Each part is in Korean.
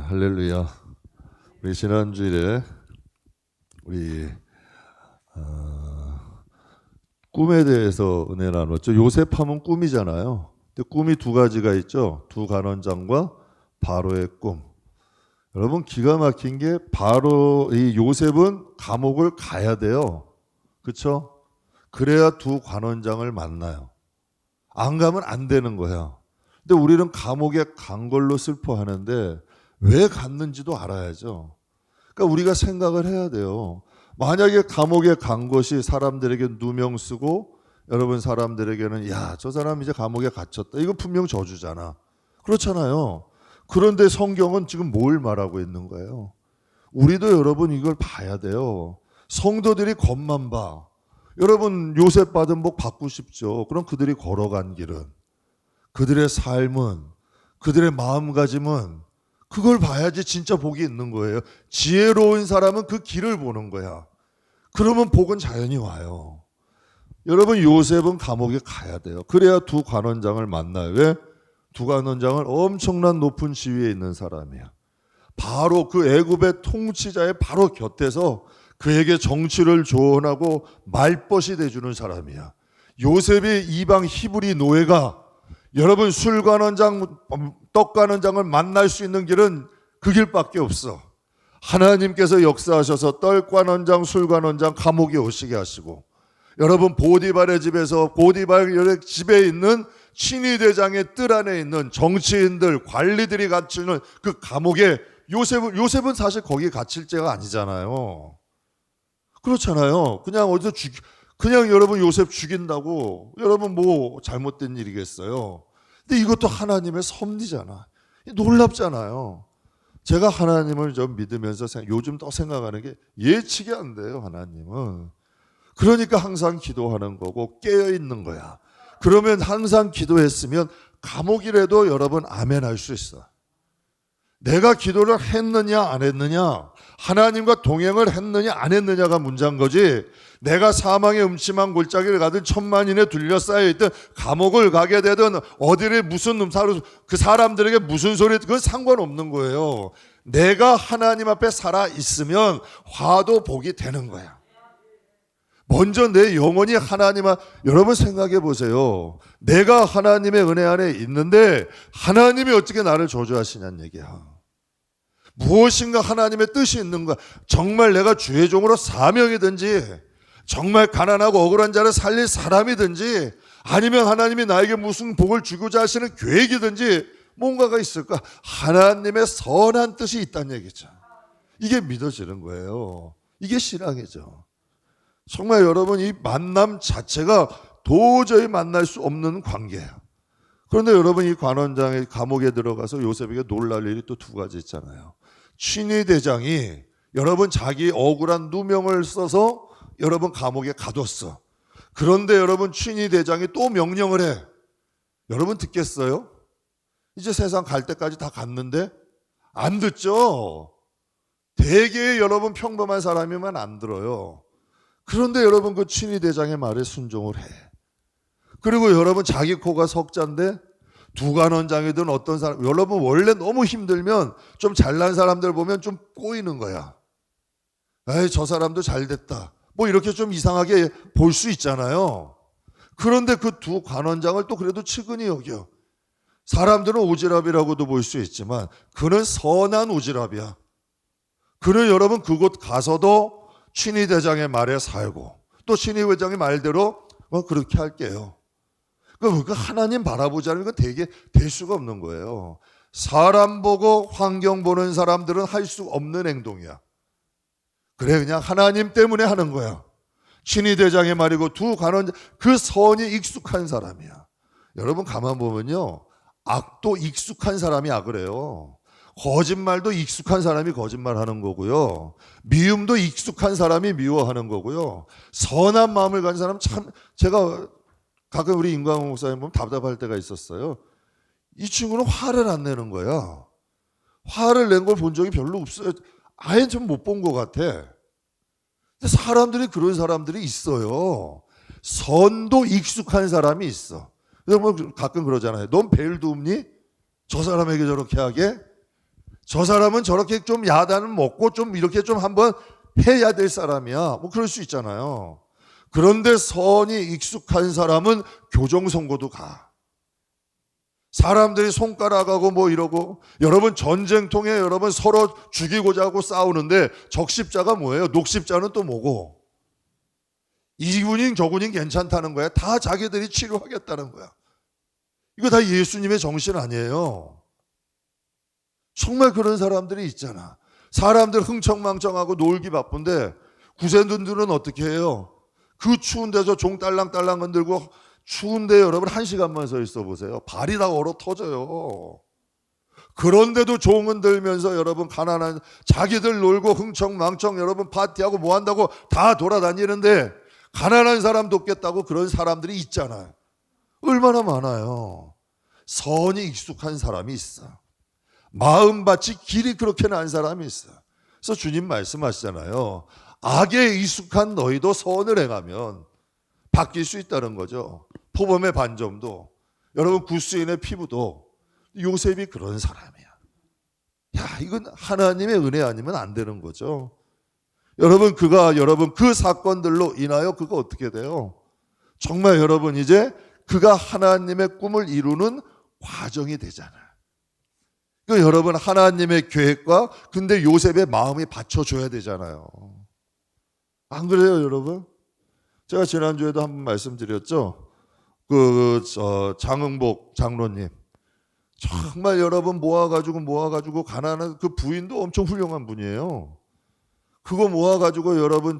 할렐루야. 우리 지난주일에 우리 꿈에 대해서 은혜 나눴죠. 요셉 하면 꿈이잖아요. 근데 꿈이 두 가지가 있죠. 두 간원장과 바로의 꿈. 여러분 기가 막힌 게 바로 이 요셉은 감옥을 가야 돼요. 그렇죠? 그래야 두 관원장을 만나요. 안 가면 안 되는 거야. 근데 우리는 감옥에 간 걸로 슬퍼하는데 왜 갔는지도 알아야죠. 그러니까 우리가 생각을 해야 돼요. 만약에 감옥에 간 것이 사람들에게 누명 쓰고 여러분 사람들에게는 야, 저 사람 이제 감옥에 갇혔다. 이거 분명 저주잖아. 그렇잖아요. 그런데 성경은 지금 뭘 말하고 있는 거예요? 우리도 여러분 이걸 봐야 돼요. 성도들이 겉만 봐. 여러분 요셉 받은 복 받고 싶죠. 그럼 그들이 걸어간 길은, 그들의 삶은, 그들의 마음가짐은 그걸 봐야지 진짜 복이 있는 거예요. 지혜로운 사람은 그 길을 보는 거야. 그러면 복은 자연히 와요. 여러분 요셉은 감옥에 가야 돼요. 그래야 두 관원장을 만나요. 왜? 두 관원장은 엄청난 높은 지위에 있는 사람이야. 바로 그 애굽의 통치자의 바로 곁에서 그에게 정치를 조언하고 말벗이 돼주는 사람이야. 요셉이 이방 히브리 노예가 여러분 술관원장, 떡관원장을 만날 수 있는 길은 그 길밖에 없어. 하나님께서 역사하셔서 떡관원장, 술관원장 감옥에 오시게 하시고 여러분 보디발의 집에서 보디발의 집에 있는 친위대장의 뜰 안에 있는 정치인들, 관리들이 갇히는 그 감옥에 요셉은 사실 거기에 갇힐 죄가 아니잖아요. 그렇잖아요. 그냥 어디서 그냥 여러분 요셉 죽인다고 여러분 뭐 잘못된 일이겠어요. 근데 이것도 하나님의 섭리잖아. 놀랍잖아요. 제가 하나님을 좀 믿으면서 요즘 또 생각하는 게 예측이 안 돼요. 하나님은. 그러니까 항상 기도하는 거고 깨어 있는 거야. 그러면 항상 기도했으면 감옥이라도 여러분 아멘 할 수 있어. 내가 기도를 했느냐 안 했느냐, 하나님과 동행을 했느냐 안 했느냐가 문제인 거지, 내가 사망의 음침한 골짜기를 가든 천만인에 둘러싸여 있든 감옥을 가게 되든 어디를 무슨 음사로 그 사람들에게 무슨 소리, 그건 상관없는 거예요. 내가 하나님 앞에 살아 있으면 화도 복이 되는 거야. 먼저 내 영혼이 여러분 생각해 보세요. 내가 하나님의 은혜 안에 있는데 하나님이 어떻게 나를 저주하시냐는 얘기야. 무엇인가 하나님의 뜻이 있는 거야. 정말 내가 주의 종으로 사명이든지, 정말 가난하고 억울한 자를 살릴 사람이든지, 아니면 하나님이 나에게 무슨 복을 주고자 하시는 계획이든지 뭔가가 있을까? 하나님의 선한 뜻이 있다는 얘기죠. 이게 믿어지는 거예요. 이게 신앙이죠. 정말 여러분 이 만남 자체가 도저히 만날 수 없는 관계예요. 그런데 여러분 이 관원장의 감옥에 들어가서 요셉에게 놀랄 일이 또 두 가지 있잖아요. 친위대장이 여러분 자기 억울한 누명을 써서 여러분 감옥에 가뒀어. 그런데 여러분 친위대장이 또 명령을 해. 여러분 듣겠어요? 이제 세상 갈 때까지 다 갔는데 안 듣죠. 대개 여러분 평범한 사람이면 안 들어요. 그런데 여러분 그 친위대장의 말에 순종을 해. 그리고 여러분 자기 코가 석자인데 두 관원장이든 어떤 사람, 여러분 원래 너무 힘들면 좀 잘난 사람들 보면 좀 꼬이는 거야. 에이 저 사람도 잘 됐다. 뭐 이렇게 좀 이상하게 볼 수 있잖아요. 그런데 그 두 관원장을 또 그래도 측은히 여겨. 사람들은 오지랖이라고도 볼 수 있지만 그는 선한 오지랖이야. 그는 여러분 그곳 가서도 친위대장의 말에 살고 또 친위대장의 말대로 그렇게 할게요. 그러니까 하나님 바라보지 않으면 이건 되게 될 수가 없는 거예요. 사람 보고 환경 보는 사람들은 할 수 없는 행동이야. 그래 그냥 하나님 때문에 하는 거야. 친위대장의 말이고 두 관원장, 그 선이 익숙한 사람이야. 여러분 가만 보면요, 악도 익숙한 사람이 악을 해요. 거짓말도 익숙한 사람이 거짓말하는 거고요. 미움도 익숙한 사람이 미워하는 거고요. 선한 마음을 가진 사람 참, 제가 가끔 우리 임광호 목사님 보면 답답할 때가 있었어요. 이 친구는 화를 안 내는 거야. 화를 낸 걸 본 적이 별로 없어요. 아예 좀 못 본 것 같아. 근데 사람들이 그런 사람들이 있어요. 선도 익숙한 사람이 있어. 그래서 뭐 가끔 그러잖아요. 넌 벨도 없니? 저 사람에게 저렇게 하게? 저 사람은 저렇게 좀 야단을 먹고 좀 이렇게 좀 한번 해야 될 사람이야. 뭐 그럴 수 있잖아요. 그런데 선이 익숙한 사람은 교정선고도 가. 사람들이 손가락하고 뭐 이러고, 여러분 전쟁통에 여러분 서로 죽이고자 하고 싸우는데 적십자가 뭐예요? 녹십자는 또 뭐고? 이군인 저군인 괜찮다는 거야. 다 자기들이 치료하겠다는 거야. 이거 다 예수님의 정신 아니에요. 정말 그런 사람들이 있잖아. 사람들 흥청망청하고 놀기 바쁜데 구세군들은 어떻게 해요? 그 추운 데서 종 딸랑딸랑 흔들고 추운데 여러분 1시간만 서 있어 보세요. 발이 다 얼어 터져요. 그런데도 종 흔들면서 여러분 가난한 자기들 놀고 흥청망청 여러분 파티하고 뭐 한다고 다 돌아다니는데 가난한 사람 돕겠다고 그런 사람들이 있잖아요. 얼마나 많아요. 선이 익숙한 사람이 있어. 마음밭이 길이 그렇게 난 사람이 있어. 그래서 주님 말씀하시잖아요. 악에 익숙한 너희도 선을 행하면 바뀔 수 있다는 거죠. 포범의 반점도, 여러분 구스인의 피부도 요셉이 그런 사람이야. 야, 이건 하나님의 은혜 아니면 안 되는 거죠. 여러분 여러분 그 사건들로 인하여 그가 어떻게 돼요? 정말 여러분 이제 그가 하나님의 꿈을 이루는 과정이 되잖아요. 그 여러분 하나님의 계획과 근데 요셉의 마음이 받쳐줘야 되잖아요. 안 그래요, 여러분? 제가 지난주에도 한번 말씀드렸죠. 장흥복 장로님 정말 여러분 모아가지고 가난한 그 부인도 엄청 훌륭한 분이에요. 그거 모아가지고 여러분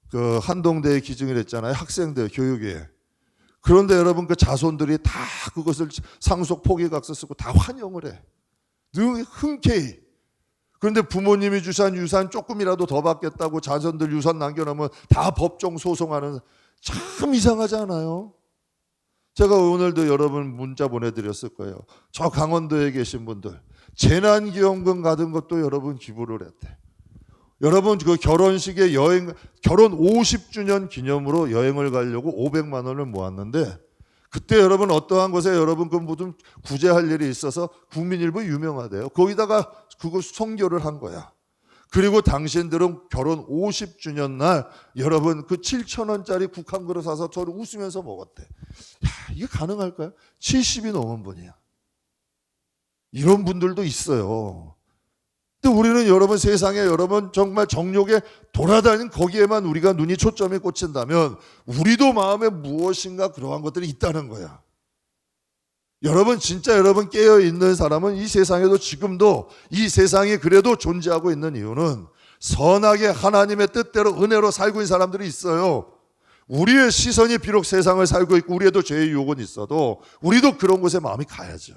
그 한동대에 기증을 했잖아요. 학생들 교육에. 그런데 여러분 그 자손들이 다 그것을 상속 포기각서 쓰고 다 환영을 해. 늘 흔쾌히. 그런데 부모님이 주신 유산 조금이라도 더 받겠다고 자손들 유산 남겨놓으면 다 법정 소송하는, 참 이상하지 않아요? 제가 오늘도 여러분 문자 보내드렸을 거예요. 저 강원도에 계신 분들 재난기원금 받은 것도 여러분 기부를 했대. 여러분 그 결혼식에 결혼 50주년 기념으로 여행을 가려고 500만 원을 모았는데 그때 여러분 어떠한 곳에 여러분 그 무슨 구제할 일이 있어서 국민일보 유명하대요. 거기다가 그거 선교를 한 거야. 그리고 당신들은 결혼 50주년 날 여러분 그 7,000원짜리 국한 그릇 사서 저를 웃으면서 먹었대. 야, 이게 가능할까요? 70이 넘은 분이야. 이런 분들도 있어요. 근데 우리는 여러분 세상에 여러분 정말 정욕에 돌아다니는 거기에만 우리가 눈이 초점이 꽂힌다면 우리도 마음에 무엇인가 그러한 것들이 있다는 거야. 여러분 진짜 여러분 깨어있는 사람은 이 세상에도 지금도 이 세상에 그래도 존재하고 있는 이유는 선하게 하나님의 뜻대로 은혜로 살고 있는 사람들이 있어요. 우리의 시선이 비록 세상을 살고 있고 우리에도 죄의 유혹은 있어도 우리도 그런 곳에 마음이 가야죠.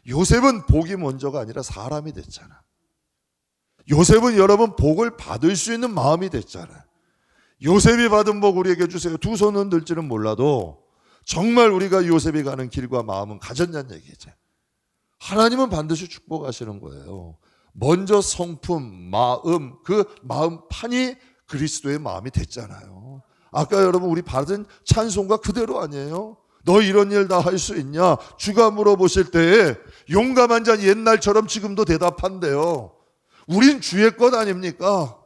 요셉은 복이 먼저가 아니라 사람이 됐잖아. 요셉은 여러분 복을 받을 수 있는 마음이 됐잖아. 요셉이 받은 복 우리에게 주세요. 두 손은 들지는 몰라도 정말 우리가 요셉이 가는 길과 마음은 가졌냐는 얘기죠. 하나님은 반드시 축복하시는 거예요. 먼저 성품, 마음, 그 마음판이 그리스도의 마음이 됐잖아요. 아까 여러분 우리 받은 찬송가 그대로 아니에요? 너 이런 일 다 할 수 있냐? 주가 물어보실 때에 용감한 자 옛날처럼 지금도 대답한대요. 우린 주의 것 아닙니까?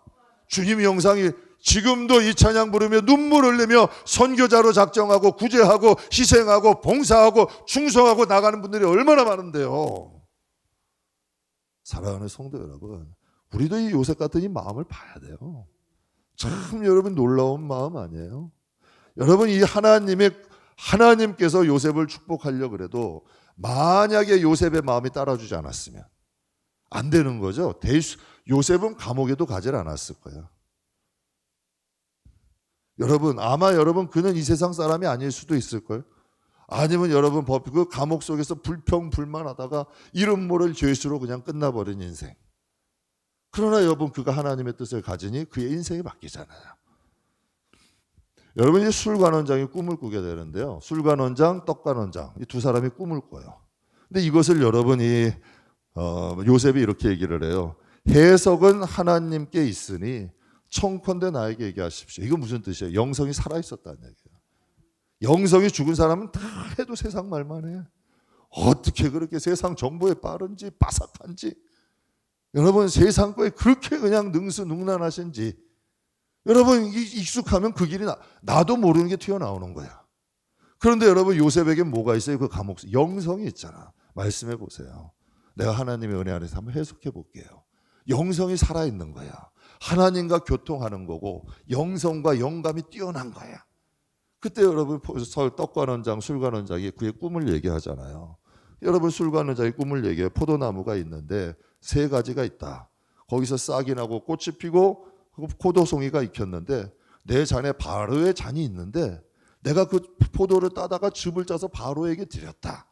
주님 영상이 지금도 이 찬양 부르며 눈물 흘리며 선교자로 작정하고 구제하고 희생하고 봉사하고 충성하고 나가는 분들이 얼마나 많은데요. 사랑하는 성도 여러분, 우리도 이 요셉 같은 이 마음을 봐야 돼요. 참 여러분 놀라운 마음 아니에요? 여러분 이 하나님께서 요셉을 축복하려고 그래도 만약에 요셉의 마음이 따라주지 않았으면 안 되는 거죠. 요셉은 감옥에도 가지 않았을 거예요. 여러분 아마 여러분 그는 이 세상 사람이 아닐 수도 있을 거예요. 아니면 여러분 그 감옥 속에서 불평불만하다가 이름 모를 죄수로 그냥 끝나버린 인생. 그러나 여러분 그가 하나님의 뜻을 가지니 그의 인생이 바뀌잖아요. 여러분 이제 술관원장이 꿈을 꾸게 되는데요. 술관원장, 떡관원장 이 두 사람이 꿈을 꿔요. 근데 이것을 여러분이 요셉이 이렇게 얘기를 해요. 해석은 하나님께 있으니 청컨대 나에게 얘기하십시오. 이거 무슨 뜻이에요? 영성이 살아있었다는 얘기예요. 영성이 죽은 사람은 다 해도 세상 말만 해. 어떻게 그렇게 세상 정보에 빠른지 빠삭한지, 여러분 세상 거에 그렇게 그냥 능수능란하신지, 여러분 익숙하면 그 길이 나도 모르는 게 튀어나오는 거야. 그런데 여러분 요셉에게 뭐가 있어요? 그 감옥 영성이 있잖아. 말씀해 보세요. 내가 하나님의 은혜 안에서 한번 해석해 볼게요. 영성이 살아있는 거야. 하나님과 교통하는 거고 영성과 영감이 뛰어난 거야. 그때 여러분 떡관원장, 술관원장이 그의 꿈을 얘기하잖아요. 여러분 술관원장이 꿈을 얘기해요. 포도나무가 있는데 세 가지가 있다. 거기서 싹이 나고 꽃이 피고 포도송이가 익혔는데 내 잔에 바로의 잔이 있는데 내가 그 포도를 따다가 즙을 짜서 바로에게 드렸다.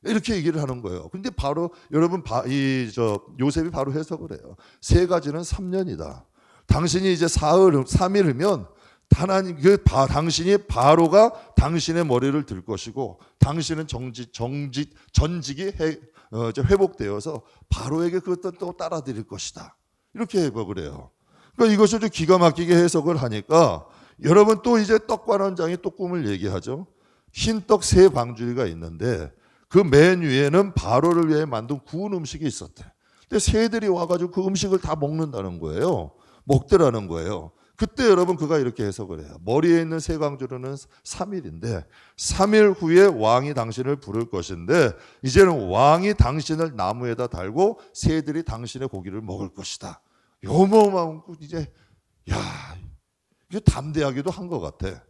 이렇게 얘기를 하는 거예요. 근데 바로 여러분 요셉이 바로 해석을 해요. 세 가지는 3년이다. 당신이 이제 3일이면 당신이 바로가 당신의 머리를 들 것이고 당신은 전직이 회복되어서 바로에게 그것도 또 따라드릴 것이다. 이렇게 해석을 해요. 그러니까 이것을 좀 기가 막히게 해석을 하니까 여러분 또 이제 떡관원장이 또 꿈을 얘기하죠. 흰떡 세 방주리가 있는데 그 맨 위에는 바로를 위해 만든 구운 음식이 있었대. 근데 새들이 와가지고 그 음식을 다 먹는다는 거예요. 먹더라는 거예요. 그때 여러분 그가 이렇게 해석을 해요. 머리에 있는 세 방주리는 3일인데 3일 후에 왕이 당신을 부를 것인데 이제는 왕이 당신을 나무에다 달고 새들이 당신의 고기를 먹을 것이다. 요모만 이제 이게 담대하기도 한 것 같아.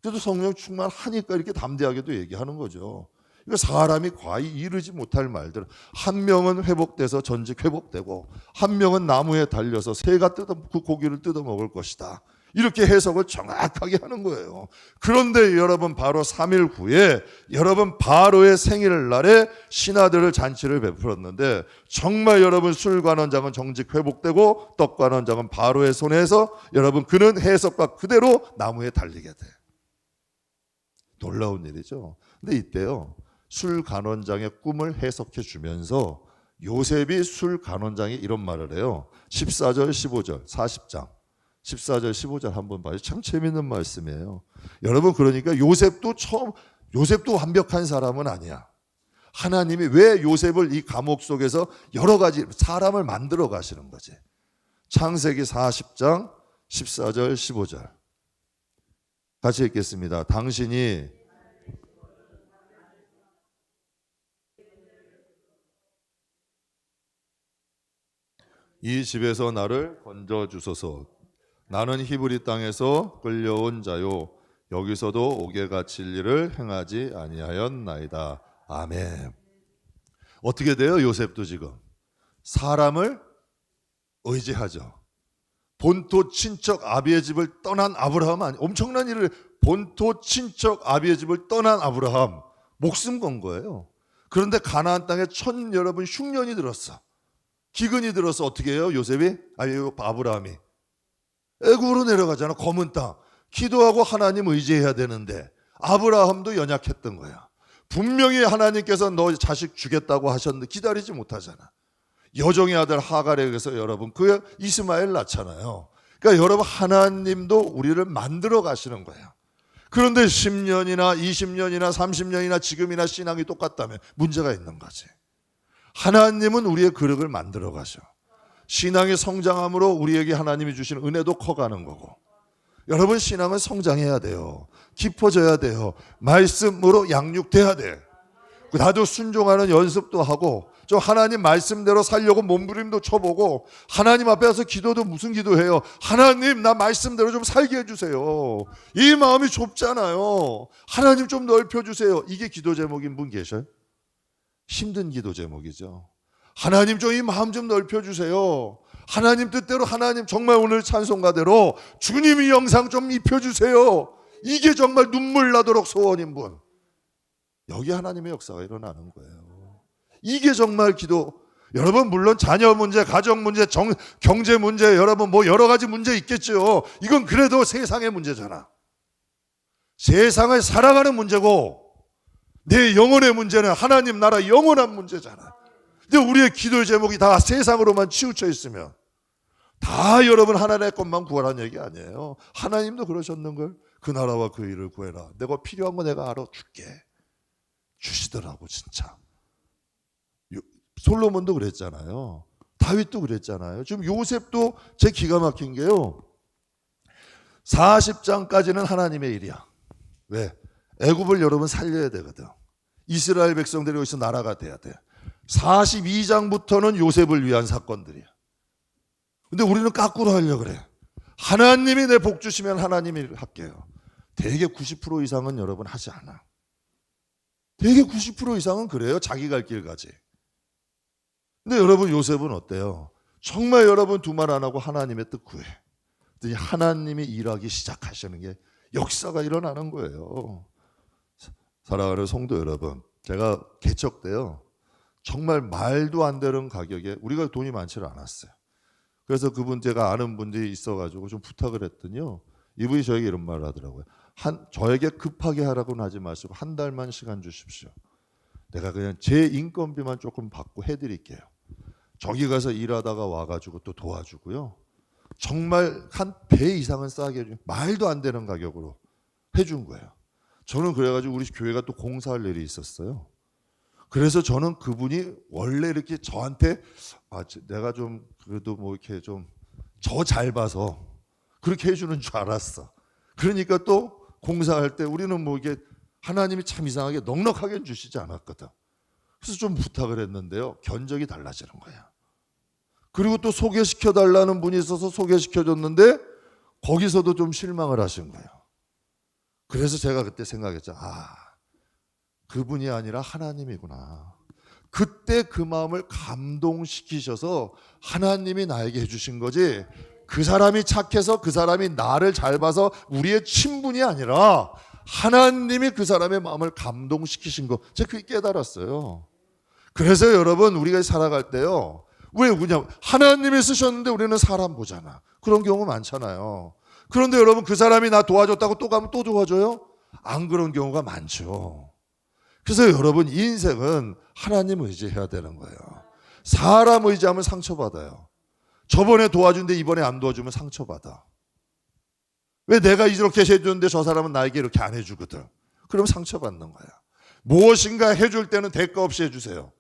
그래도 성령 충만하니까 이렇게 담대하게도 얘기하는 거죠. 이거 사람이 과히 이르지 못할 말들. 한 명은 회복돼서 전직 회복되고 한 명은 나무에 달려서 새가 그 고기를 뜯어 먹을 것이다. 이렇게 해석을 정확하게 하는 거예요. 그런데 여러분 바로 3일 후에 여러분 바로의 생일날에 신하들을 잔치를 베풀었는데 정말 여러분 술관원장은 정직 회복되고 떡관원장은 바로의 손에서 여러분 그는 해석과 그대로 나무에 달리게 돼. 놀라운 일이죠. 근데 이때요. 술관원장의 꿈을 해석해 주면서 요셉이 술관원장이 이런 말을 해요. 14절 15절 40장 14절 15절 한번 봐요. 참 재밌는 말씀이에요. 여러분 그러니까 요셉도 완벽한 사람은 아니야. 하나님이 왜 요셉을 이 감옥 속에서 여러 가지 사람을 만들어 가시는 거지. 창세기 40장 14절 15절 같이 읽겠습니다. 당신이 이 집에서 나를 건져 주소서. 나는 히브리 땅에서 끌려온 자요 여기서도 옥에 갇힐 일을 행하지 아니하였나이다. 아멘. 어떻게 돼요? 요셉도 지금 사람을 의지하죠. 본토 친척 아비의 집을 떠난 아브라함 엄청난 일을 본토 친척 아비의 집을 떠난 아브라함 목숨 건 거예요. 그런데 가나안 땅에 여러분 흉년이 들었어. 기근이 들어서 어떻게 해요? 요셉이? 아브라함이 애굽으로 내려가잖아. 검은 땅. 기도하고 하나님 의지해야 되는데 아브라함도 연약했던 거야. 분명히 하나님께서 너 자식 주겠다고 하셨는데 기다리지 못하잖아. 여종의 아들 하갈에게서 여러분 그 이스마엘 낳잖아요. 그러니까 여러분 하나님도 우리를 만들어 가시는 거야. 그런데 10년이나 20년이나 30년이나 지금이나 신앙이 똑같다면 문제가 있는 거지. 하나님은 우리의 그릇을 만들어 가셔. 신앙이 성장함으로 우리에게 하나님이 주신 은혜도 커가는 거고. 여러분 신앙은 성장해야 돼요. 깊어져야 돼요. 말씀으로 양육돼야 돼. 나도 순종하는 연습도 하고 좀 하나님 말씀대로 살려고 몸부림도 쳐보고 하나님 앞에 와서 기도도 무슨 기도해요? 하나님 나 말씀대로 좀 살게 해주세요. 이 마음이 좁잖아요. 하나님 좀 넓혀주세요. 이게 기도 제목인 분 계셔요? 힘든 기도 제목이죠. 하나님 좀 이 마음 좀 넓혀주세요. 하나님 뜻대로 하나님 정말 오늘 찬송가대로 주님이 영상 좀 입혀주세요. 이게 정말 눈물 나도록 소원인 분. 여기 하나님의 역사가 일어나는 거예요. 이게 정말 기도. 여러분 물론 자녀 문제, 가정 문제, 경제 문제, 여러분 뭐 여러 가지 문제 있겠죠. 이건 그래도 세상의 문제잖아. 세상을 살아가는 문제고 내 영혼의 문제는 하나님 나라 영원한 문제잖아. 근데 우리의 기도 제목이 다 세상으로만 치우쳐 있으면 다 여러분 하나님의 것만 구하라는 얘기 아니에요. 하나님도 그러셨는걸. 그 나라와 그 일을 구해라. 내가 필요한 거 내가 알아줄게. 주시더라고 진짜. 솔로몬도 그랬잖아요. 다윗도 그랬잖아요. 지금 요셉도 제 기가 막힌 게요. 40장까지는 하나님의 일이야. 왜? 애굽을 여러분 살려야 되거든. 이스라엘 백성들이 여기서 나라가 돼야 돼. 42장부터는 요셉을 위한 사건들이야. 근데 우리는 거꾸로 하려고 그래. 하나님이 내 복 주시면 하나님이 할게요. 대개 90% 이상은 여러분 하지 않아. 대개 90% 이상은 그래요. 자기 갈 길 가지. 근데 여러분 요셉은 어때요? 정말 여러분 두 말 안 하고 하나님의 뜻 구해. 그랬더니 하나님이 일하기 시작하시는 게 역사가 일어나는 거예요. 사랑하는 성도 여러분, 제가 개척 때요 정말 말도 안 되는 가격에 우리가 돈이 많지는 않았어요. 그래서 그분 제가 아는 분들이 있어가지고 좀 부탁을 했더니요 이분이 저에게 이런 말을 하더라고요. 저에게 급하게 하라고는 하지 마시고 한 달만 시간 주십시오. 내가 그냥 제 인건비만 조금 받고 해드릴게요. 저기 가서 일하다가 와가지고 또 도와주고요. 정말 한 배 이상은 싸게 해준, 말도 안 되는 가격으로 해준 거예요. 저는 그래가지고 우리 교회가 또 공사할 일이 있었어요. 그래서 저는 그분이 원래 이렇게 저한테 내가 좀 그래도 뭐 이렇게 좀 저 잘 봐서 그렇게 해주는 줄 알았어. 그러니까 또 공사할 때 우리는 뭐 이게 하나님이 참 이상하게 넉넉하게 주시지 않았거든. 그래서 좀 부탁을 했는데요. 견적이 달라지는 거야. 그리고 또 소개시켜 달라는 분이 있어서 소개시켜 줬는데 거기서도 좀 실망을 하신 거예요. 그래서 제가 그때 생각했죠. 그분이 아니라 하나님이구나. 그때 그 마음을 감동시키셔서 하나님이 나에게 해주신 거지 그 사람이 착해서 그 사람이 나를 잘 봐서 우리의 친분이 아니라 하나님이 그 사람의 마음을 감동시키신 거 제가 그게 깨달았어요. 그래서 여러분 우리가 살아갈 때요 왜 그냥 하나님이 쓰셨는데 우리는 사람 보잖아. 그런 경우 많잖아요. 그런데 여러분 그 사람이 나 도와줬다고 또 가면 또 도와줘요? 안 그런 경우가 많죠. 그래서 여러분 인생은 하나님 의지해야 되는 거예요. 사람 의지하면 상처받아요. 저번에 도와준데 이번에 안 도와주면 상처받아. 왜 내가 이렇게 해줬는데 저 사람은 나에게 이렇게 안 해주거든. 그럼 상처받는 거야. 무엇인가 해줄 때는 대가 없이 해주세요.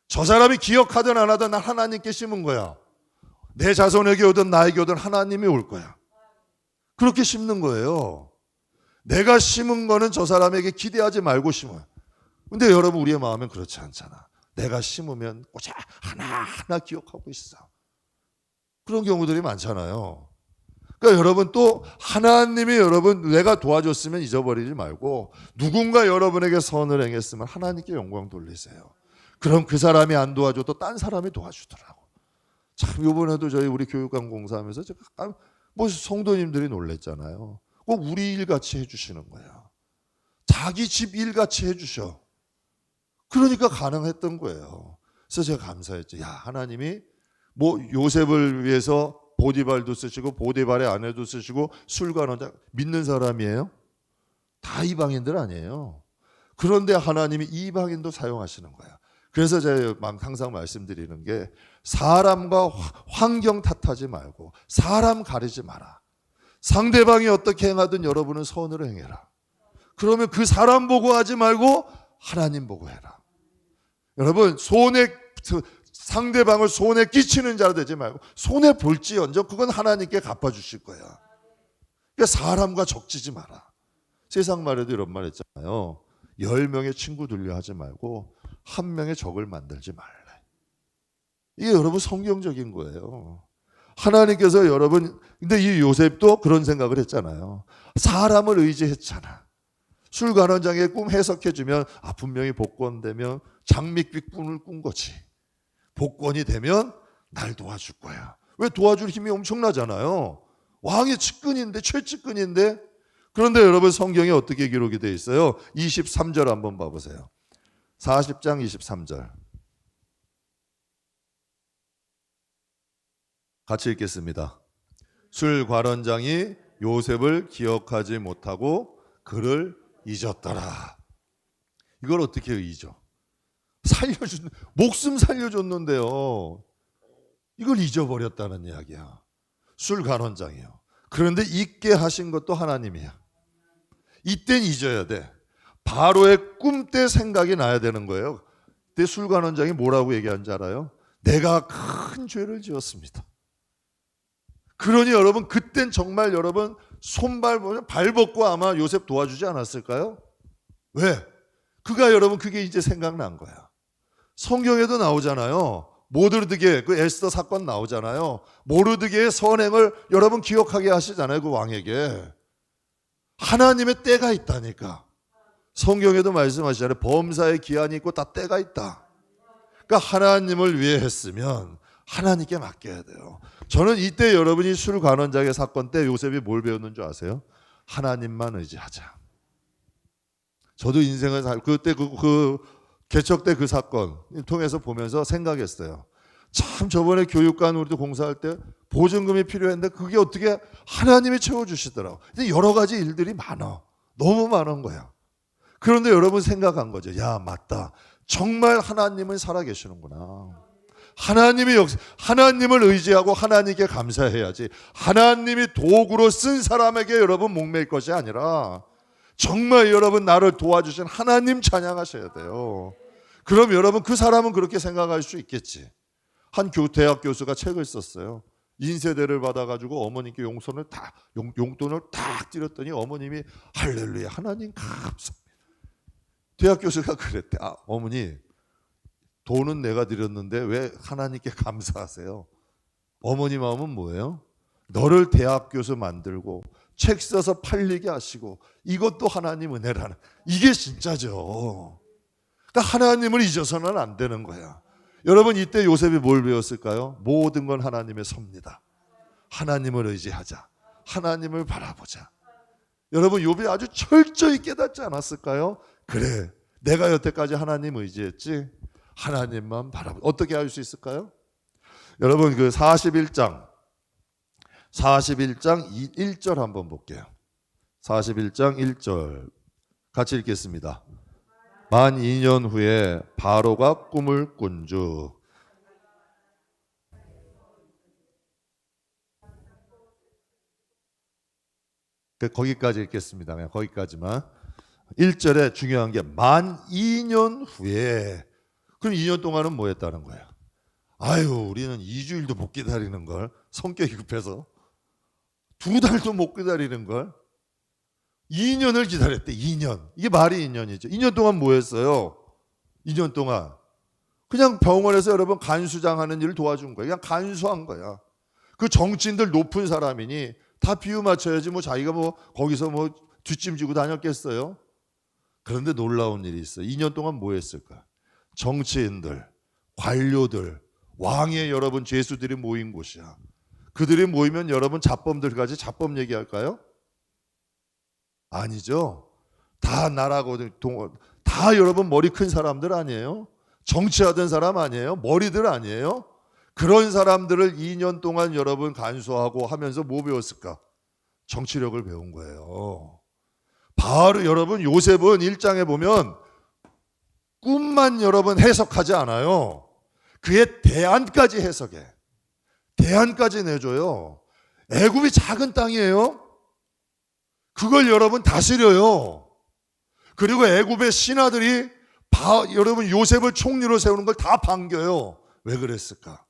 저 사람이 기억하든 안 하든 난 하나님께 심은 거야. 내 자손에게 오든 나에게 오든 하나님이 올 거야. 그렇게 심는 거예요. 내가 심은 거는 저 사람에게 기대하지 말고 심어요. 근데 여러분 우리의 마음은 그렇지 않잖아. 내가 심으면 꼬자 하나하나 기억하고 있어. 그런 경우들이 많잖아요. 그러니까 여러분 또 하나님이 여러분 내가 도와줬으면 잊어버리지 말고 누군가 여러분에게 선을 행했으면 하나님께 영광 돌리세요. 그럼 그 사람이 안 도와줘도 딴 사람이 도와주더라고. 참 이번에도 저희 우리 교육관 공사하면서 뭐 성도님들이 놀랬잖아요. 꼭 우리 일같이 해주시는 거야. 자기 집 일같이 해주셔. 그러니까 가능했던 거예요. 그래서 제가 감사했죠. 야 하나님이 뭐 요셉을 위해서 보디발도 쓰시고 보디발의 아내도 쓰시고 술관원장 믿는 사람이에요? 다 이방인들 아니에요. 그런데 하나님이 이방인도 사용하시는 거야. 그래서 제가 항상 말씀드리는 게 사람과 환경 탓하지 말고 사람 가리지 마라. 상대방이 어떻게 행하든 여러분은 선으로 행해라. 그러면 그 사람 보고 하지 말고 하나님 보고 해라. 여러분 상대방을 손에 끼치는 자로 되지 말고 손에 볼지언정 그건 하나님께 갚아주실 거야. 그러니까 사람과 적지지 마라. 세상 말에도 이런 말 했잖아요. 10명의 친구 들려 하지 말고 1명의 적을 만들지 말래. 이게 여러분 성경적인 거예요. 하나님께서 여러분 근데 이 요셉도 그런 생각을 했잖아요. 사람을 의지했잖아. 술관원장의 꿈 해석해주면 분명히 복권되면 장밋빛 꿈을 꾼 거지. 복권이 되면 날 도와줄 거야. 왜 도와줄 힘이 엄청나잖아요. 왕의 측근인데 최측근인데. 그런데 여러분 성경에 어떻게 기록이 되어 있어요? 23절 한번 봐보세요. 40장 23절 같이 읽겠습니다. 술관원장이 요셉을 기억하지 못하고 그를 잊었더라. 이걸 어떻게 잊어? 목숨 살려줬는데요. 이걸 잊어버렸다는 이야기야. 술관원장이요. 그런데 잊게 하신 것도 하나님이야. 이땐 잊어야 돼. 바로의 꿈 때 생각이 나야 되는 거예요. 그때 술관원장이 뭐라고 얘기한 줄 알아요? 내가 큰 죄를 지었습니다. 그러니 여러분 그땐 정말 여러분 손발 발 벗고 아마 요셉 도와주지 않았을까요? 왜? 그가 여러분 그게 이제 생각난 거야. 성경에도 나오잖아요. 모르드게 그 에스더 사건 나오잖아요. 모르드게의 선행을 여러분 기억하게 하시잖아요. 그 왕에게 하나님의 때가 있다니까. 성경에도 말씀하시잖아요. 범사의 기한이 있고 다 때가 있다. 그러니까 하나님을 위해 했으면 하나님께 맡겨야 돼요. 저는 이때 여러분이 술관원장의 사건 때 요셉이 뭘 배웠는 줄 아세요? 하나님만 의지하자. 저도 인생을 그때 그 개척 때 그 사건 통해서 보면서 생각했어요. 참 저번에 교육관 우리도 공사할 때 보증금이 필요했는데 그게 어떻게 하나님이 채워주시더라고. 여러 가지 일들이 많아. 너무 많은 거야. 그런데 여러분 생각한 거죠. 야 맞다. 정말 하나님은 살아계시는구나. 하나님을 의지하고 하나님께 감사해야지. 하나님이 도구로 쓴 사람에게 여러분 목매일 것이 아니라 정말 여러분 나를 도와주신 하나님 찬양하셔야 돼요. 그럼 여러분 그 사람은 그렇게 생각할 수 있겠지. 한 대학 교수가 책을 썼어요. 인세대를 받아가지고 어머님께 용돈을 딱 드렸더니 어머님이 할렐루야 하나님 감사합니다. 대학 교수가 그랬대. 어머니 돈은 내가 드렸는데 왜 하나님께 감사하세요? 어머니 마음은 뭐예요? 너를 대학 교수 만들고 책 써서 팔리게 하시고 이것도 하나님 은혜라는 이게 진짜죠. 그러니까 하나님을 잊어서는 안 되는 거야. 여러분 이때 요셉이 뭘 배웠을까요? 모든 건 하나님의 섭니다. 하나님을 의지하자. 하나님을 바라보자. 여러분 욥이 아주 철저히 깨닫지 않았을까요? 그래 내가 여태까지 하나님 의지했지 하나님만 바라보자. 어떻게 할 수 있을까요? 여러분 그 41장 1절 한번 볼게요. 41장 1절 같이 읽겠습니다. 만 2년 후에 바로가 꿈을 꾼즉 거기까지 읽겠습니다. 그냥 거기까지만. 1절에 중요한 게 만 2년 후에. 그럼 2년 동안은 뭐 했다는 거예요? 아유 우리는 2주일도 못 기다리는 걸. 성격이 급해서 2달도 못 기다리는 걸 2년을 기다렸대. 2년. 이게 말이 2년이죠. 2년 동안 뭐 했어요? 2년 동안 그냥 병원에서 여러분 간수장 하는 일을 도와준 거야. 그냥 간수한 거야. 그 정치인들 높은 사람이니 다 비유 맞춰야지 뭐 자기가 뭐 거기서 뭐 뒷짐지고 다녔겠어요? 그런데 놀라운 일이 있어요. 2년 동안 뭐 했을까? 정치인들, 관료들, 왕의 여러분 죄수들이 모인 곳이야. 그들이 모이면 여러분 자범들까지 자범 얘기할까요? 아니죠. 다 나라고 다 여러분 머리 큰 사람들 아니에요? 정치하던 사람 아니에요? 머리들 아니에요? 그런 사람들을 2년 동안 여러분 간수하고 하면서 뭐 배웠을까? 정치력을 배운 거예요. 바로 여러분 요셉은 1장에 보면 꿈만 여러분 해석하지 않아요. 그의 대안까지 해석해. 대안까지 내줘요. 애굽이 작은 땅이에요. 그걸 여러분 다스려요. 그리고 애굽의 신하들이 여러분 요셉을 총리로 세우는 걸 다 반겨요. 왜 그랬을까?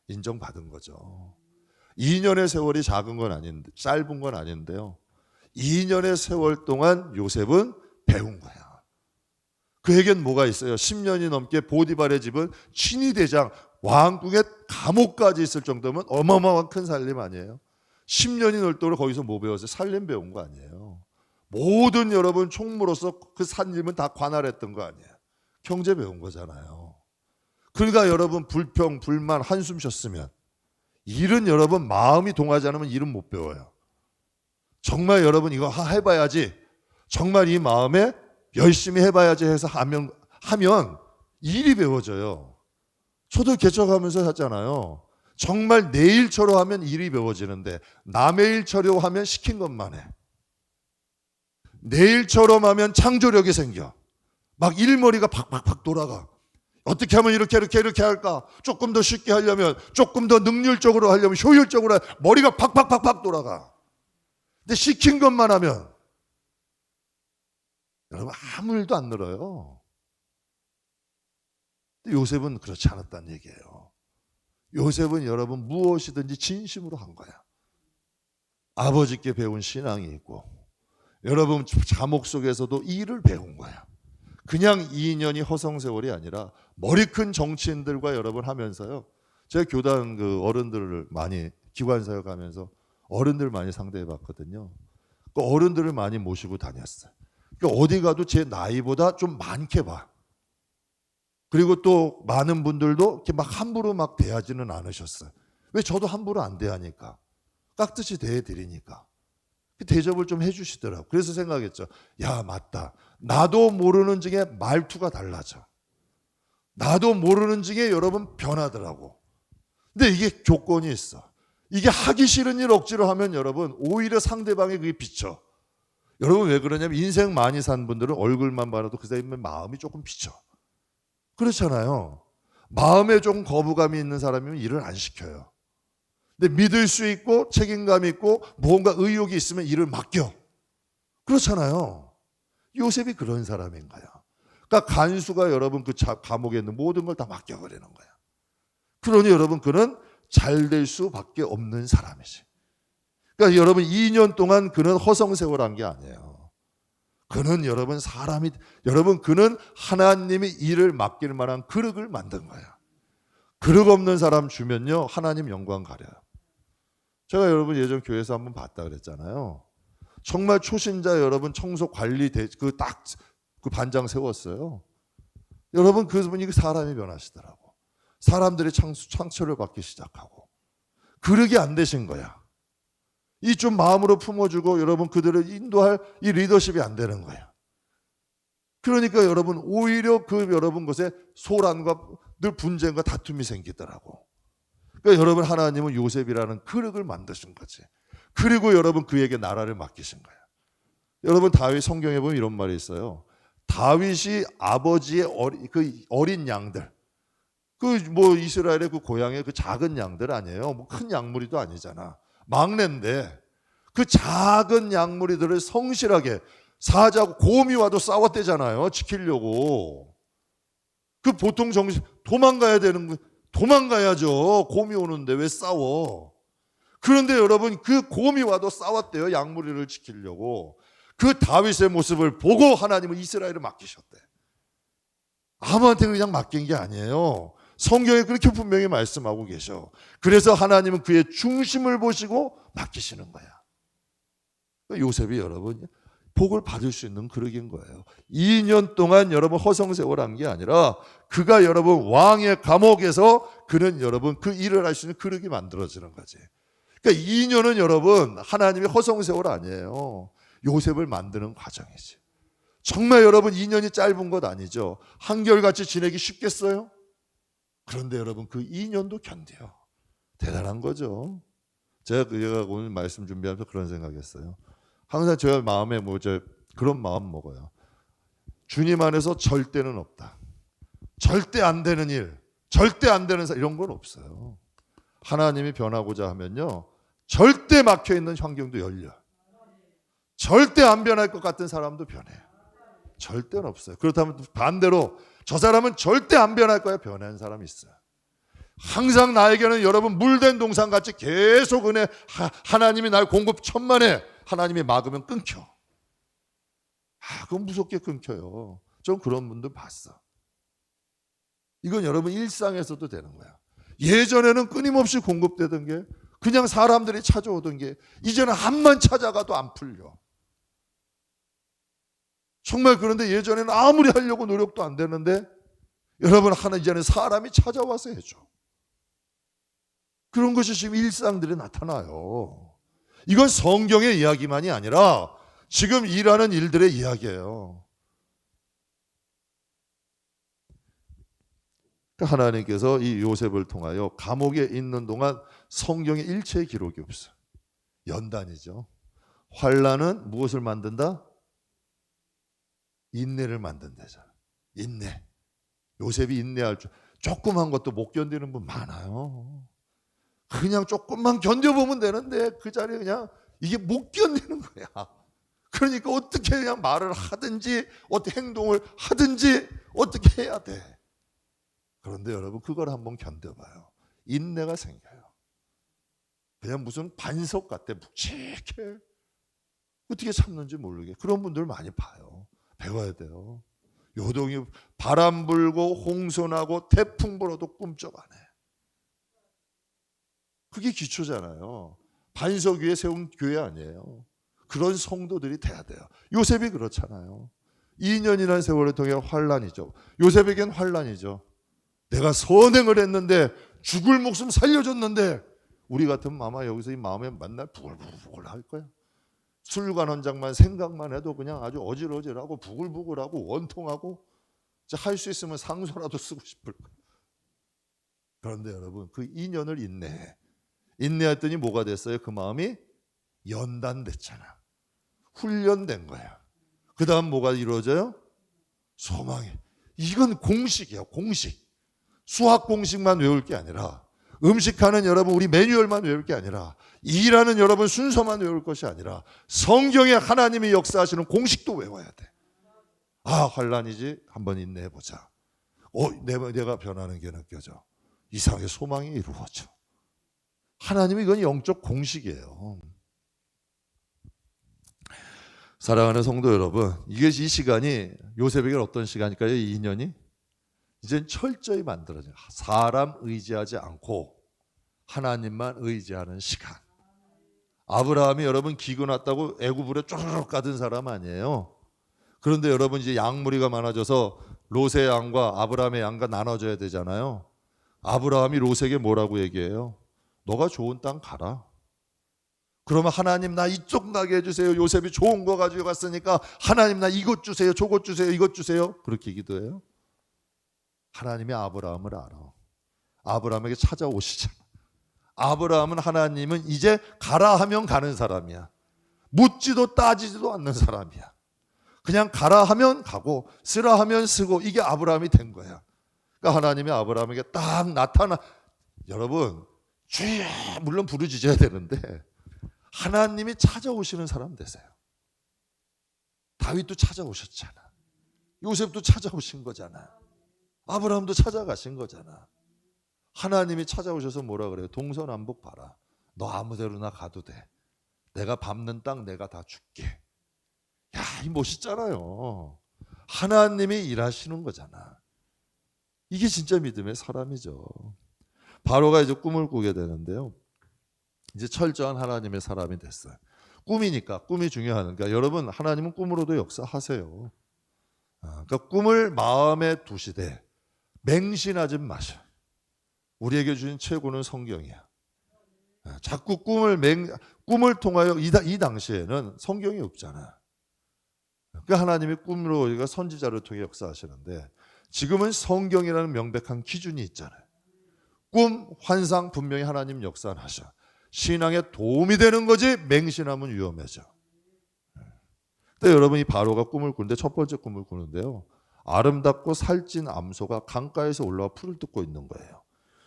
인정받은 거죠. 2년의 세월이 작은 건 아닌데, 짧은 건 아닌데요. 2년의 세월 동안 요셉은 배운 거야. 그에겐 뭐가 있어요? 10년이 넘게 보디발의 집은 친위대장, 왕궁의 감옥까지 있을 정도면 어마어마한 큰 살림 아니에요? 10년이 넘도록 거기서 뭐 배웠어요? 살림 배운 거 아니에요? 모든 여러분 총무로서 그 살림은 다 관할했던 거 아니에요? 경제 배운 거잖아요. 그러니까 여러분 불평, 불만, 한숨 쉬었으면 일은 여러분 마음이 동하지 않으면 일은 못 배워요. 정말 여러분 이거 해봐야지. 정말 이 마음에 열심히 해봐야지 해서 하면 일이 배워져요. 저도 개척하면서 하잖아요. 정말 내 일처럼 하면 일이 배워지는데 남의 일처럼 하면 시킨 것만 해. 내 일처럼 하면 창조력이 생겨. 막 일머리가 팍팍팍 돌아가. 어떻게 하면 이렇게 할까? 조금 더 쉽게 하려면, 조금 더 능률적으로 하려면, 효율적으로 머리가 팍팍팍팍 돌아가. 근데 시킨 것만 하면 여러분 아무 일도 안 늘어요. 근데 요셉은 그렇지 않았다는 얘기예요. 요셉은 여러분 무엇이든지 진심으로 한 거야. 아버지께 배운 신앙이 있고 여러분 감옥 속에서도 일을 배운 거야. 그냥 2년이 허송세월이 아니라 머리 큰 정치인들과 여러분 하면서요. 제가 교단 그 어른들을 많이 기관사역 하면서 어른들 많이 상대해 봤거든요. 그 어른들을 많이 모시고 다녔어요. 그러니까 어디 가도 제 나이보다 좀 많게 봐. 그리고 또 많은 분들도 이렇게 막 함부로 막 대하지는 않으셨어요. 왜? 저도 함부로 안 대하니까. 깍듯이 대해드리니까. 대접을 좀 해주시더라고요. 그래서 생각했죠. 야, 맞다. 나도 모르는 중에 말투가 달라져. 나도 모르는 중에 여러분 변하더라고. 근데 이게 조건이 있어. 이게 하기 싫은 일 억지로 하면 여러분 오히려 상대방이 그게 비쳐. 여러분 왜 그러냐면 인생 많이 산 분들은 얼굴만 봐도 그 사람의 마음이 조금 비쳐. 그렇잖아요. 마음에 좀 거부감이 있는 사람이면 일을 안 시켜요. 근데 믿을 수 있고 책임감이 있고 무언가 의욕이 있으면 일을 맡겨. 그렇잖아요. 요셉이 그런 사람인 거야. 그러니까 간수가 여러분 그 감옥에 있는 모든 걸 다 맡겨버리는 거야. 그러니 여러분 그는 잘 될 수밖에 없는 사람이지. 그러니까 여러분 2년 동안 그는 허송세월한 게 아니에요. 그는 여러분 사람이 여러분 그는 하나님이 일을 맡길 만한 그릇을 만든 거야. 그릇 없는 사람 주면요 하나님 영광 가려요. 제가 여러분 예전 교회에서 한번 봤다 그랬잖아요. 정말 초신자 여러분 청소 관리 그 반장 세웠어요. 여러분 그분이 사람이 변하시더라고. 사람들이 상처를 받기 시작하고 그릇이 안 되신 거야. 이 좀 마음으로 품어주고 여러분 그들을 인도할 이 리더십이 안 되는 거야. 그러니까 여러분 오히려 그 여러분 것에 소란과 늘 분쟁과 다툼이 생기더라고. 그러니까 여러분 하나님은 요셉이라는 그릇을 만드신 거지. 그리고 여러분 그에게 나라를 맡기신 거야. 여러분 다윗 성경에 보면 이런 말이 있어요. 다윗이 아버지의 어린 양들, 그 뭐 이스라엘의 그 고향의 그 작은 양들 아니에요. 뭐 큰 양무리도 아니잖아. 막내인데 그 작은 양무리들을 성실하게 사자고 곰이 와도 싸웠대잖아요. 지키려고. 그 보통 정신 도망가야 되는 거 도망가야죠. 곰이 오는데 왜 싸워? 그런데 여러분 그 곰이 와도 싸웠대요. 양무리를 지키려고. 그 다윗의 모습을 보고 하나님은 이스라엘을 맡기셨대. 아무한테 그냥 맡긴 게 아니에요. 성경에 그렇게 분명히 말씀하고 계셔. 그래서 하나님은 그의 중심을 보시고 맡기시는 거야. 요셉이 여러분 복을 받을 수 있는 그릇인 거예요. 2년 동안 여러분 허송세월한 게 아니라 그가 여러분 왕의 감옥에서 그는 여러분 그 일을 할 수 있는 그릇이 만들어지는 거지. 그러니까 2년은 여러분 하나님의 허송세월 아니에요. 요셉을 만드는 과정이지. 정말 여러분 2년이 짧은 것 아니죠. 한결같이 지내기 쉽겠어요? 그런데 여러분 그 2년도 견뎌요. 대단한 거죠. 제가 오늘 말씀 준비하면서 그런 생각했어요. 항상 제 마음에 그런 마음 먹어요. 주님 안에서 절대는 없다. 절대 안 되는 일, 절대 안 되는 이런 건 없어요. 하나님이 변하고자 하면요, 절대 막혀 있는 환경도 열려. 절대 안 변할 것 같은 사람도 변해요. 절대는 없어요. 그렇다면 반대로 저 사람은 절대 안 변할 거야. 변하는 사람이 있어요. 항상 나에게는 여러분 물된 동산같이 계속 은혜 하나님이 날 공급 천만에 하나님이 막으면 끊겨. 그건 무섭게 끊겨요. 좀 그런 분들 봤어. 이건 여러분 일상에서도 되는 거야. 예전에는 끊임없이 공급되던 게 그냥 사람들이 찾아오던 게 이제는 한만 찾아가도 안 풀려. 정말 그런데 예전에는 아무리 하려고 노력도 안 되는데 여러분 이제는 사람이 찾아와서 해줘. 그런 것이 지금 일상들이 나타나요. 이건 성경의 이야기만이 아니라 지금 일하는 일들의 이야기예요. 하나님께서 이 요셉을 통하여 감옥에 있는 동안 성경에 일체의 기록이 없어요. 연단이죠. 환난은 무엇을 만든다? 인내를 만든다잖아. 인내. 요셉이 인내할 줄. 조그만 것도 못 견디는 분 많아요. 그냥 조금만 견뎌보면 되는데 그 자리에 그냥 이게 못 견디는 거야. 그러니까 어떻게 그냥 말을 하든지 어떻게 행동을 하든지 어떻게 해야 돼. 그런데 여러분 그걸 한번 견뎌봐요. 인내가 생겨요. 그냥 무슨 반석 같아. 묵직해. 어떻게 참는지 모르게. 그런 분들 많이 봐요. 배워야 돼요. 요동이 바람 불고 홍수 나고 태풍 불어도 꿈쩍 안 해. 그게 기초잖아요. 반석 위에 세운 교회 아니에요. 그런 성도들이 돼야 돼요. 요셉이 그렇잖아요. 2년이라는 세월을 통해 환란이죠. 요셉에겐 환란이죠. 내가 선행을 했는데 죽을 목숨 살려줬는데 우리 같으면 아마 여기서 이 마음에 맨날 부글부글 할 거야. 술관원장만 생각만 해도 그냥 아주 어질어질하고 부글부글하고 원통하고 할 수 있으면 상소라도 쓰고 싶을 거야. 그런데 여러분 그 2년을 인내했더니 뭐가 됐어요? 그 마음이 연단됐잖아. 훈련된 거야. 그 다음 뭐가 이루어져요? 소망이. 이건 공식이야. 공식. 수학 공식만 외울 게 아니라 음식하는 여러분 우리 매뉴얼만 외울 게 아니라 일하는 여러분 순서만 외울 것이 아니라 성경에 하나님이 역사하시는 공식도 외워야 돼. 아 환란이지 한번 인내해보자. 내가 변하는 게 느껴져. 이상하게 소망이 이루어져. 하나님이 이건 영적 공식이에요. 사랑하는 성도 여러분, 이게 이 시간이 요셉에게 어떤 시간일까요? 이 2년이 이젠 철저히 만들어져요. 사람 의지하지 않고 하나님만 의지하는 시간. 아브라함이 여러분 기근 왔다고 애굽으로 쪼르륵 가던 사람 아니에요. 그런데 여러분 이제 양무리가 많아져서 롯의 양과 아브라함의 양과 나눠져야 되잖아요. 아브라함이 롯에게 뭐라고 얘기해요? 너가 좋은 땅 가라. 그러면 하나님 나 이쪽 나게 해주세요. 요셉이 좋은 거 가지고 갔으니까 하나님 나 이것 주세요. 저것 주세요. 이것 주세요. 그렇게 기도해요. 하나님이 아브라함을 알아. 아브라함에게 찾아오시잖아. 아브라함은 하나님은 이제 가라 하면 가는 사람이야. 묻지도 따지지도 않는 사람이야. 그냥 가라 하면 가고 쓰라 하면 쓰고 이게 아브라함이 된 거야. 그러니까 하나님이 아브라함에게 딱 나타나. 여러분 주여 물론 부르짖어야 되는데 하나님이 찾아오시는 사람 되세요. 다윗도 찾아오셨잖아. 요셉도 찾아오신 거잖아. 아브라함도 찾아가신 거잖아. 하나님이 찾아오셔서 뭐라 그래요? 동서남북 봐라. 너 아무 데로나 가도 돼. 내가 밟는 땅 내가 다 줄게. 야, 이 멋있잖아요. 하나님이 일하시는 거잖아. 이게 진짜 믿음의 사람이죠. 바로가 이제 꿈을 꾸게 되는데요. 이제 철저한 하나님의 사람이 됐어요. 꿈이니까 꿈이 중요하니까 그러니까 여러분 하나님은 꿈으로도 역사하세요. 그러니까 꿈을 마음에 두시되 맹신하지 마셔. 우리에게 주신 최고는 성경이야. 자꾸 꿈을 통하여 이 당시에는 성경이 없잖아. 그러니까 하나님이 꿈으로 우리가 선지자를 통해 역사하시는데 지금은 성경이라는 명백한 기준이 있잖아요. 꿈, 환상 분명히 하나님 역사는 하셔. 신앙에 도움이 되는 거지 맹신하면 위험해져. 근데 여러분이 바로가 꿈을 꾸는데 첫 번째 꿈을 꾸는데요. 아름답고 살찐 암소가 강가에서 올라와 풀을 뜯고 있는 거예요.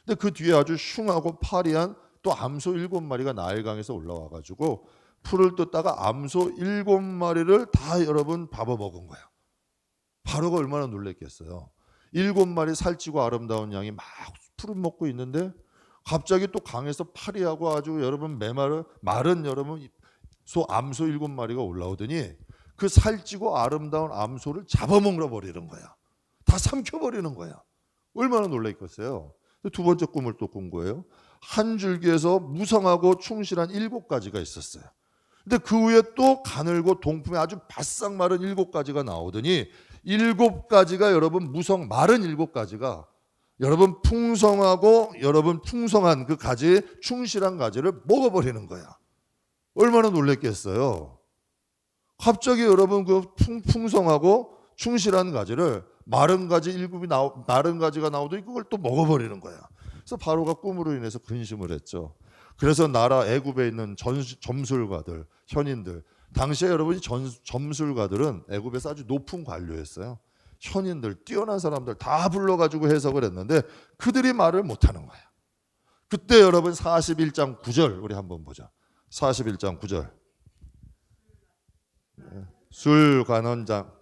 근데 그 뒤에 아주 흉하고 파리한 또 암소 7마리가 나일강에서 올라와가지고 풀을 뜯다가 암소 7마리를 다 여러분 잡아먹은 거예요. 바로가 얼마나 놀랬겠어요. 7마리 살찌고 아름다운 양이 막 풀을 먹고 있는데 갑자기 또 강에서 파리하고 아주 여러분 마른 여러분 암소 7마리가 올라오더니 그 살찌고 아름다운 암소를 잡아먹어 버리는 거야. 다 삼켜버리는 거야. 얼마나 놀랬겠어요. 두 번째 꿈을 또 꾼 거예요. 한 줄기에서 무성하고 충실한 7가지가 있었어요. 근데 그 위에 또 가늘고 동품에 아주 바싹 마른 7가지가 나오더니 7가지가 여러분 마른 7가지가 여러분 풍성하고 여러분 풍성한 그 가지 충실한 가지를 먹어버리는 거야. 얼마나 놀랬겠어요. 갑자기 여러분 그 풍성하고 충실한 가지를 마른 가지가 나오더니 그걸 또 먹어버리는 거야. 그래서 바로가 꿈으로 인해서 근심을 했죠. 그래서 나라 애굽에 있는 점술가들, 현인들, 당시에 여러분이 점술가들은 애굽에서 아주 높은 관료였어요. 현인들, 뛰어난 사람들 다 불러가지고 해석을 했는데 그들이 말을 못하는 거야. 그때 여러분 41장 9절 우리 한번 보자. 41장 9절. 술관원장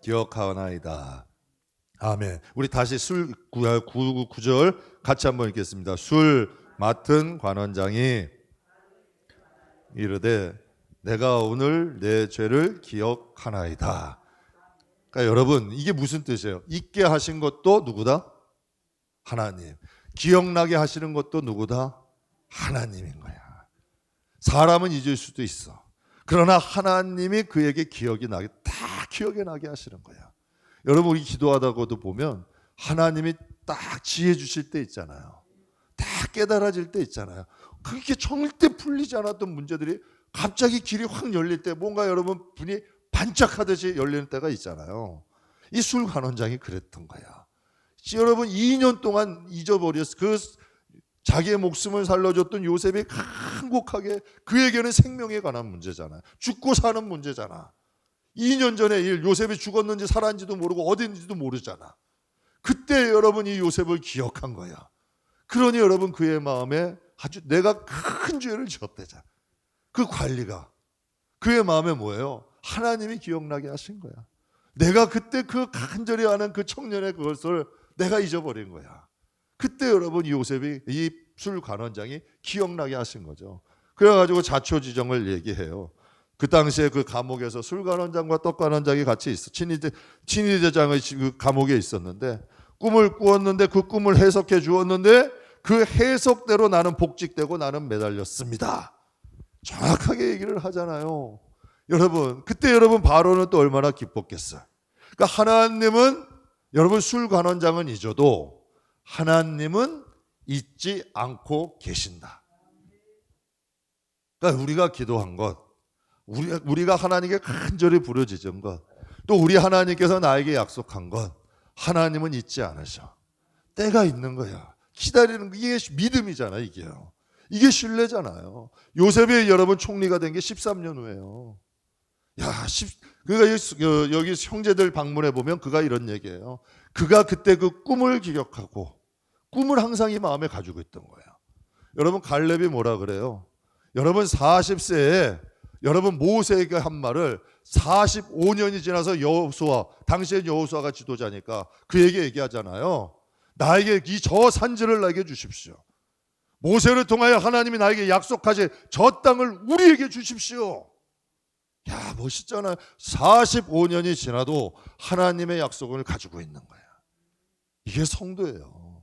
기억하나이다. 아멘. 우리 다시 술 9절 같이 한번 읽겠습니다. 술 맡은 관원장이 이르되 내가 오늘 내 죄를 기억하나이다. 그러니까 여러분 이게 무슨 뜻이에요? 잊게 하신 것도 누구다? 하나님. 기억나게 하시는 것도 누구다? 하나님인 거야. 사람은 잊을 수도 있어. 그러나 하나님이 그에게 기억이 나게 다 기억에 나게 하시는 거야. 여러분 우리 기도하다가도 보면 하나님이 딱 지혜 주실 때 있잖아요. 다 깨달아질 때 있잖아요. 그렇게 절대 풀리지 않았던 문제들이 갑자기 길이 확 열릴 때 뭔가 여러분 분이 반짝하듯이 열리는 때가 있잖아요. 이 술관원장이 그랬던 거야. 여러분 2년 동안 잊어버렸어. 그 자기의 목숨을 살려줬던 요셉이 간곡하게 그에게는 생명에 관한 문제잖아요. 죽고 사는 문제잖아. 2년 전에 요셉이 죽었는지 살았는지도 모르고 어딘지도 모르잖아. 그때 여러분 이 요셉을 기억한 거야. 그러니 여러분 그의 마음에 아주 내가 큰 죄를 지었대잖아. 그 관리가 그의 마음에 뭐예요? 하나님이 기억나게 하신 거야. 내가 그때 그 간절히 하는 그 청년의 그것을 내가 잊어버린 거야. 그때 여러분 이 요셉이 이 술관원장이 기억나게 하신 거죠. 그래가지고 자초지정을 얘기해요. 그 당시에 그 감옥에서 술관원장과 떡관원장이 같이 있어. 친위대장의 그 감옥에 있었는데 꿈을 꾸었는데 그 꿈을 해석해 주었는데 그 해석대로 나는 복직되고 나는 매달렸습니다. 정확하게 얘기를 하잖아요. 여러분 그때 여러분 바로는 또 얼마나 기뻤겠어요. 그러니까 하나님은 여러분 술관원장은 잊어도 하나님은 잊지 않고 계신다. 그러니까 우리가 기도한 것, 우리가 하나님께 간절히 부르짖은 것, 또 우리 하나님께서 나에게 약속한 것, 하나님은 잊지 않으셔. 때가 있는 거야. 기다리는 거, 이게 믿음이잖아. 이게 신뢰잖아요. 요셉이 여러분 총리가 된 게 13년 후예요. 그러니까 여기 형제들 방문해 보면 그가 이런 얘기예요. 그가 그때 그 꿈을 기억하고 꿈을 항상 이 마음에 가지고 있던 거예요. 여러분 갈렙이 뭐라 그래요? 여러분 40세에 여러분 모세에게 한 말을 45년이 지나서 여호수아, 당시엔 여호수아가 지도자니까 그에게 얘기하잖아요. 나에게 이 저 산지를 나에게 주십시오. 모세를 통하여 하나님이 나에게 약속하신 저 땅을 우리에게 주십시오. 야, 멋있잖아요. 45년이 지나도 하나님의 약속을 가지고 있는 거야. 이게 성도예요.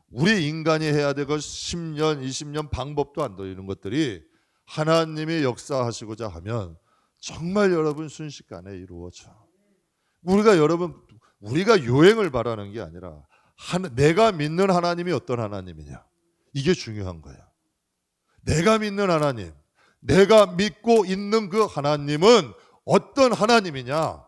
우리 인간이 해야 되고 10년, 20년 방법도 안 되는 것들이 하나님이 역사하시고자 하면 정말 여러분 순식간에 이루어져. 우리가 요행을 바라는 게 아니라 내가 믿는 하나님이 어떤 하나님이냐. 이게 중요한 거야. 내가 믿는 하나님, 내가 믿고 있는 그 하나님은 어떤 하나님이냐.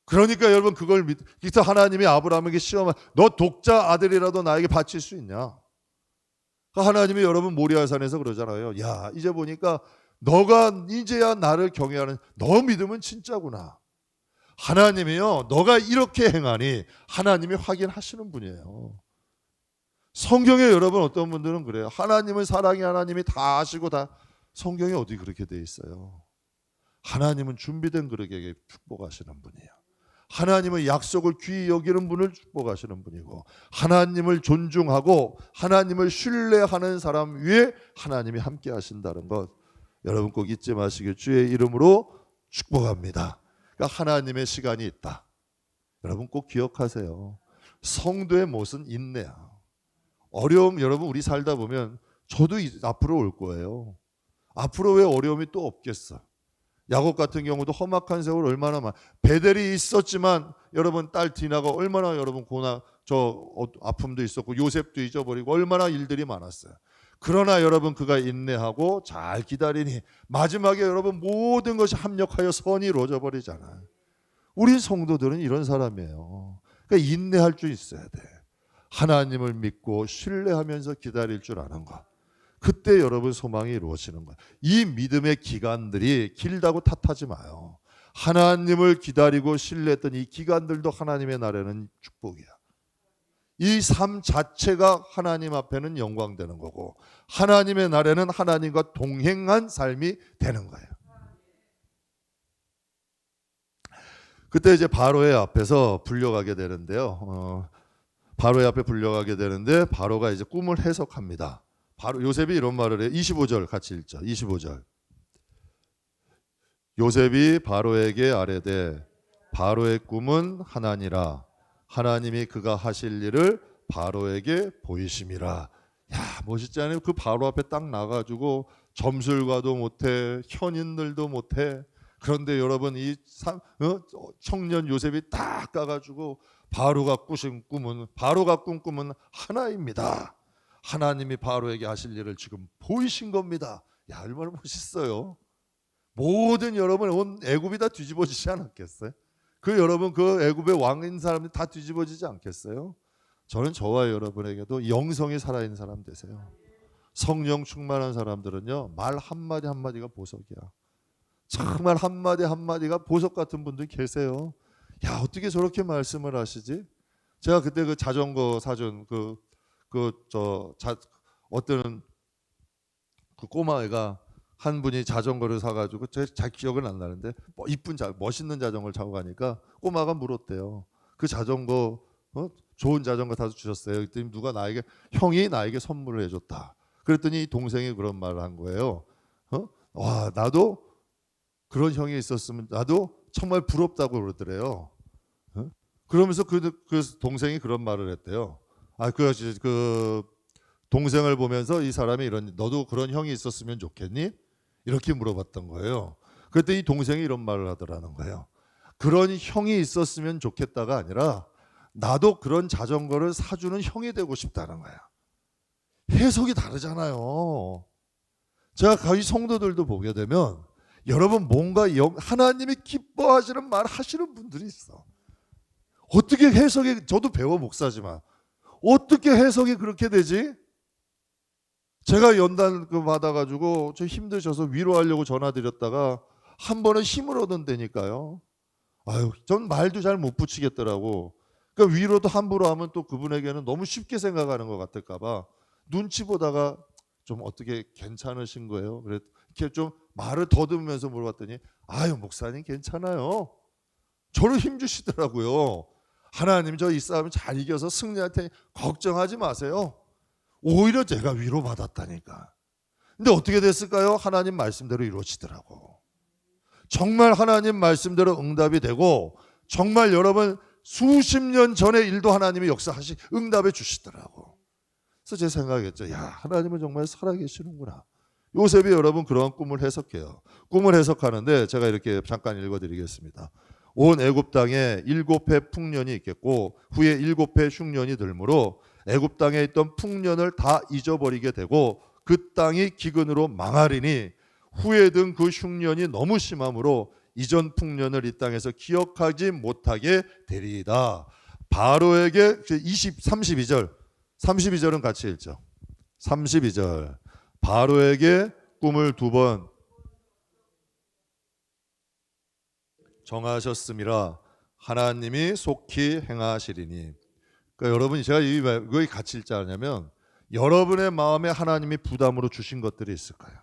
그러니까 여러분 그걸 그래서 하나님이 아브라함에게 시험한 너 독자 아들이라도 나에게 바칠 수 있냐. 하나님이 여러분 모리아산에서 그러잖아요. 야, 이제 보니까 너가 이제야 나를 경외하는 너 믿음은 진짜구나. 하나님이요, 너가 이렇게 행하니 하나님이 확인하시는 분이에요. 성경에 여러분 어떤 분들은 그래요. 하나님을 사랑의 하나님이 다 아시고 다 성경에 어디 그렇게 돼 있어요. 하나님은 준비된 그릇에게 축복하시는 분이에요. 하나님은 약속을 귀히 여기는 분을 축복하시는 분이고 하나님을 존중하고 하나님을 신뢰하는 사람 위에 하나님이 함께 하신다는 것 여러분 꼭 잊지 마시길 주의 이름으로 축복합니다. 그러니까 하나님의 시간이 있다. 여러분 꼭 기억하세요. 성도의 못은 인내야. 어려움 여러분 우리 살다 보면 저도 앞으로 올 거예요. 앞으로 왜 어려움이 또 없겠어. 야곱 같은 경우도 험악한 세월 얼마나 베델이 있었지만 여러분 딸 디나가 얼마나 여러분 고난 아픔도 있었고 요셉도 잊어버리고 얼마나 일들이 많았어요. 그러나 여러분 그가 인내하고 잘 기다리니 마지막에 여러분 모든 것이 합력하여 선이 이루어져 버리잖아요. 우리 성도들은 이런 사람이에요. 그러니까 인내할 줄 있어야 돼. 하나님을 믿고 신뢰하면서 기다릴 줄 아는 것. 그때 여러분 소망이 이루어지는 거예요. 이 믿음의 기간들이 길다고 탓하지 마요. 하나님을 기다리고 신뢰했던 이 기간들도 하나님의 나라는 축복이야. 이 삶 자체가 하나님 앞에는 영광되는 거고 하나님의 날에는 하나님과 동행한 삶이 되는 거예요. 그때 이제 바로의 앞에서 불려가게 되는데요. 바로의 앞에 불려가게 되는데 바로가 이제 꿈을 해석합니다. 바로 요셉이 이런 말을 해요. 25절 같이 읽죠. 25절. 요셉이 바로에게 아뢰되 바로의 꿈은 하나니라. 하나님이 그가 하실 일을 바로에게 보이심이라. 야, 멋있지 않아요? 그 바로 앞에 딱 나가지고 점술가도 못해, 현인들도 못해. 그런데 여러분 이 청년 요셉이 딱 가가지고 바로가 꾸신 꿈은 바로가 꾼 꿈은 하나입니다. 하나님이 바로에게 하실 일을 지금 보이신 겁니다. 야, 얼마나 멋있어요. 모든 여러분 온 애굽이 다 뒤집어지지 않았겠어요? 그 여러분 그 애굽의 왕인 사람들이 다 뒤집어지지 않겠어요? 저는 저와 여러분에게도 영성이 살아있는 사람 되세요. 성령 충만한 사람들은요 말 한마디 한마디가 보석이야. 정말 한마디 한마디가 보석 같은 분들 계세요. 야, 어떻게 저렇게 말씀을 하시지? 제가 그때 그 자전거 사준 어떤 그 꼬마애가 한 분이 자전거를 사가지고 잘 기억은 안 나는데 이쁜 멋있는 자전거를 타고 가니까 꼬마가 물었대요. 그 자전거 좋은 자전거 타서 주셨어요. 그랬더니 누가 형이 나에게 선물을 해줬다. 그랬더니 동생이 그런 말을 한 거예요. 와, 나도 그런 형이 있었으면 나도 정말 부럽다고 그러더래요. 그러면서 그 동생이 그런 말을 했대요. 그 동생을 보면서 이 사람이 너도 그런 형이 있었으면 좋겠니? 이렇게 물어봤던 거예요. 그때 이 동생이 이런 말을 하더라는 거예요. 그런 형이 있었으면 좋겠다가 아니라 나도 그런 자전거를 사주는 형이 되고 싶다는 거야. 해석이 다르잖아요. 제가 거의 성도들도 보게 되면 여러분 뭔가 하나님이 기뻐하시는 말 하시는 분들이 있어. 어떻게 해석이, 저도 배워 목사지만 어떻게 해석이 그렇게 되지? 제가 연단 받아가지고 좀 힘드셔서 위로하려고 전화드렸다가 한 번은 힘을 얻은다니까요. 아유, 전 말도 잘 못 붙이겠더라고. 그러니까 위로도 함부로 하면 또 그분에게는 너무 쉽게 생각하는 것 같을까봐 눈치 보다가 좀 어떻게 괜찮으신 거예요? 그래 이렇게 좀 말을 더듬으면서 물어봤더니 아유, 목사님 괜찮아요. 저를 힘주시더라고요. 하나님 저 이 싸움 잘 이겨서 승리할 테니 걱정하지 마세요. 오히려 제가 위로받았다니까. 근데 어떻게 됐을까요? 하나님 말씀대로 이루어지더라고. 정말 하나님 말씀대로 응답이 되고 정말 여러분 수십 년 전의 일도 하나님이 응답해 주시더라고. 그래서 제 생각했죠. 야, 하나님은 정말 살아계시는구나. 요셉이 여러분 그러한 꿈을 해석해요. 꿈을 해석하는데 제가 이렇게 잠깐 읽어드리겠습니다. 온 애굽 땅에 7해 풍년이 있겠고 후에 7해 흉년이 들므로 애굽 땅에 있던 풍년을 다 잊어버리게 되고 그 땅이 기근으로 망하리니 후에 든 그 흉년이 너무 심함으로 이전 풍년을 이 땅에서 기억하지 못하게 되리이다. 바로에게 32절은 같이 읽죠. 32절 바로에게 꿈을 2번 정하셨음이라 하나님이 속히 행하시리니. 그러니까 여러분 제가 왜 같이 읽지 않냐면 여러분의 마음에 하나님이 부담으로 주신 것들이 있을 거예요.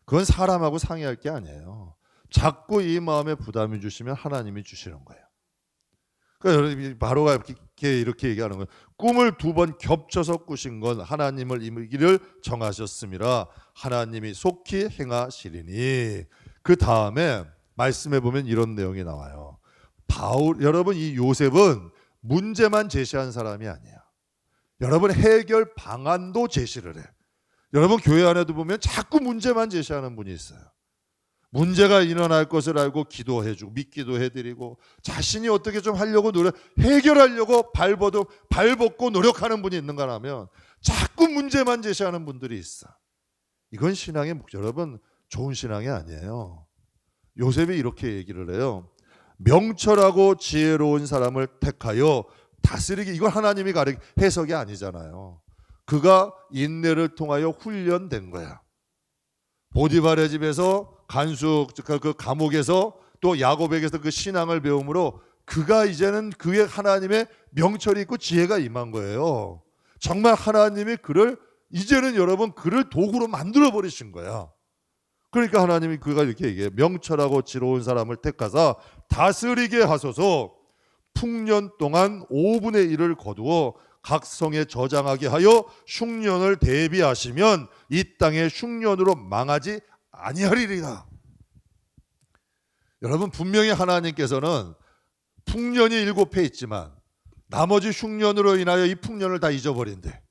그건 사람하고 상의할 게 아니에요. 자꾸 이 마음에 부담이 주시면 하나님이 주시는 거예요. 그러니까 여러분이 바로가 이렇게 얘기하는 거예요. 꿈을 2번 겹쳐서 꾸신 건 하나님을 이기를 정하셨음이라 하나님이 속히 행하시리니. 그 다음에 말씀해 보면 이런 내용이 나와요. 여러분 이 요셉은 문제만 제시한 사람이 아니에요. 여러분 해결 방안도 제시를 해. 여러분 교회 안에도 보면 자꾸 문제만 제시하는 분이 있어요. 문제가 일어날 것을 알고 기도해주고 믿기도 해드리고 자신이 어떻게 좀 하려고 해결하려고 발벗고 노력하는 분이 있는가 하면 자꾸 문제만 제시하는 분들이 있어. 이건 여러분 좋은 신앙이 아니에요. 요셉이 이렇게 얘기를 해요. 명철하고 지혜로운 사람을 택하여 다스리기. 이건 하나님이 해석이 아니잖아요. 그가 인내를 통하여 훈련된 거야. 보디발의 집에서 그 감옥에서 또 야곱에게서 그 신앙을 배움으로 그가 이제는 그의 하나님의 명철이 있고 지혜가 임한 거예요. 정말 하나님이 그를 이제는 여러분 그를 도구로 만들어 버리신 거야. 그러니까 하나님이 그가 이렇게 얘기해요. 명철하고 지혜로운 사람을 택하사 다스리게 하소서. 풍년 동안 5분의 1을 거두어 각 성에 저장하게 하여 흉년을 대비하시면 이 땅의 흉년으로 망하지 아니하리라. 여러분 분명히 하나님께서는 풍년이 7해 있지만 나머지 흉년으로 인하여 이 풍년을 다 잊어버린대.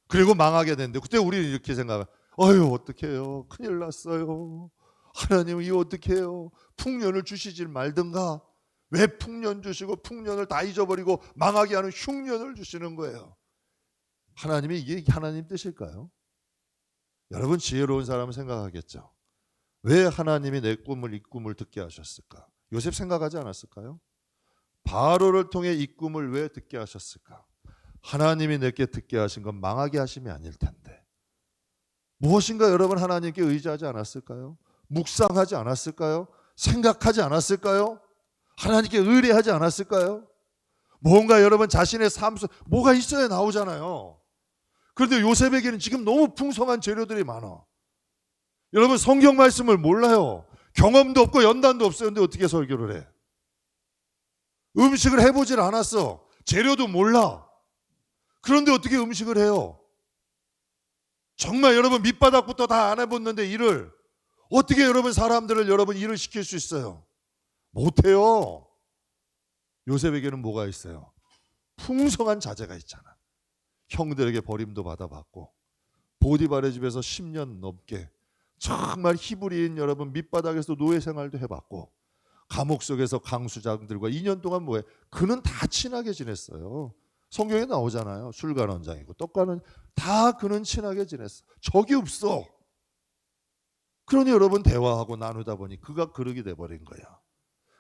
그리고 망하게 된대. 그때 우리는 이렇게 생각해. 어휴 어떡해요. 큰일 났어요. 하나님 이거 어떡해요. 풍년을 주시질 말든가. 왜 풍년 주시고 풍년을 다 잊어버리고 망하게 하는 흉년을 주시는 거예요. 하나님이 이게 하나님 뜻일까요? 여러분 지혜로운 사람은 생각하겠죠. 왜 하나님이 내 꿈을 이 꿈을 듣게 하셨을까? 요셉 생각하지 않았을까요? 바로를 통해 이 꿈을 왜 듣게 하셨을까? 하나님이 내게 듣게 하신 건 망하게 하심이 아닐 텐데 무엇인가 여러분 하나님께 의지하지 않았을까요? 묵상하지 않았을까요? 생각하지 않았을까요? 하나님께 의뢰하지 않았을까요? 뭔가 여러분 자신의 삶 속 뭐가 있어야 나오잖아요. 그런데 요셉에게는 지금 너무 풍성한 재료들이 많아. 여러분 성경 말씀을 몰라요. 경험도 없고 연단도 없어요. 근데 어떻게 설교를 해? 음식을 해보질 않았어. 재료도 몰라. 그런데 어떻게 음식을 해요? 정말 여러분 밑바닥부터 다 안 해봤는데 일을 어떻게 여러분 사람들을 여러분 일을 시킬 수 있어요? 못해요. 요셉에게는 뭐가 있어요? 풍성한 자재가 있잖아. 형들에게 버림도 받아봤고 보디발의 집에서 10년 넘게 정말 히브리인 여러분 밑바닥에서 노예 생활도 해봤고 감옥 속에서 강수장들과 2년 동안 뭐해? 그는 다 친하게 지냈어요. 성경에 나오잖아요. 술관원장이고 떡가는 다 그는 친하게 지냈어. 적이 없어. 그러니 여러분 대화하고 나누다 보니 그가 그릇이 돼버린 거야.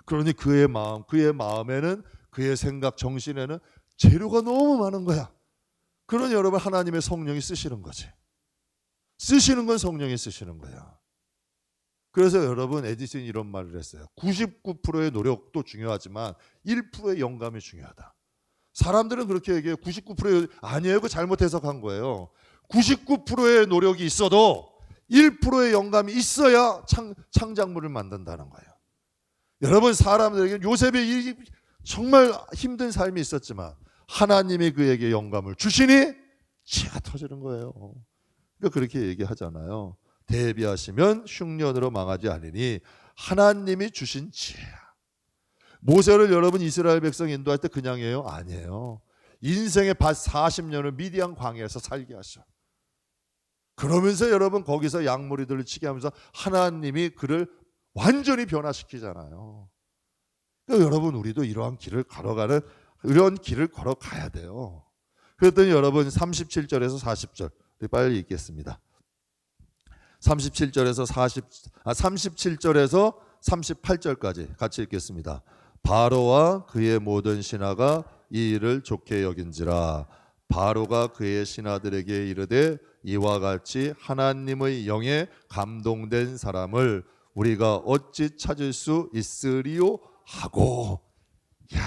그러니 그의 마음에는 그의 생각, 정신에는 재료가 너무 많은 거야. 그러니 여러분 하나님의 성령이 쓰시는 거지. 쓰시는 건 성령이 쓰시는 거야. 그래서 여러분 에디슨이 이런 말을 했어요. 99%의 노력도 중요하지만 1%의 영감이 중요하다. 사람들은 그렇게 얘기해요. 99% 아니에요. 그 잘못 해석한 거예요. 99%의 노력이 있어도 1%의 영감이 있어야 창작물을 만든다는 거예요. 여러분 사람들에게 요셉의 정말 힘든 삶이 있었지만 하나님이 그에게 영감을 주시니 지혜가 터지는 거예요. 그러니까 그렇게 얘기하잖아요. 대비하시면 흉년으로 망하지 않으니 하나님이 주신 지혜야. 모세를 여러분 이스라엘 백성 인도할 때 그냥 해요? 아니에요. 인생의 40년을 미디안 광야에서 살게 하셔. 그러면서 여러분 거기서 양머리들을 치게 하면서 하나님이 그를 완전히 변화시키잖아요. 그러니까 여러분 우리도 이러한 길을 걸어가야 돼요. 그랬더니 여러분 37절에서 40절 빨리 읽겠습니다. 37절에서 38절까지 같이 읽겠습니다. 바로와 그의 모든 신하가 이 일을 좋게 여긴지라. 바로가 그의 신하들에게 이르되 이와 같이 하나님의 영에 감동된 사람을 우리가 어찌 찾을 수 있으리요 하고. 야,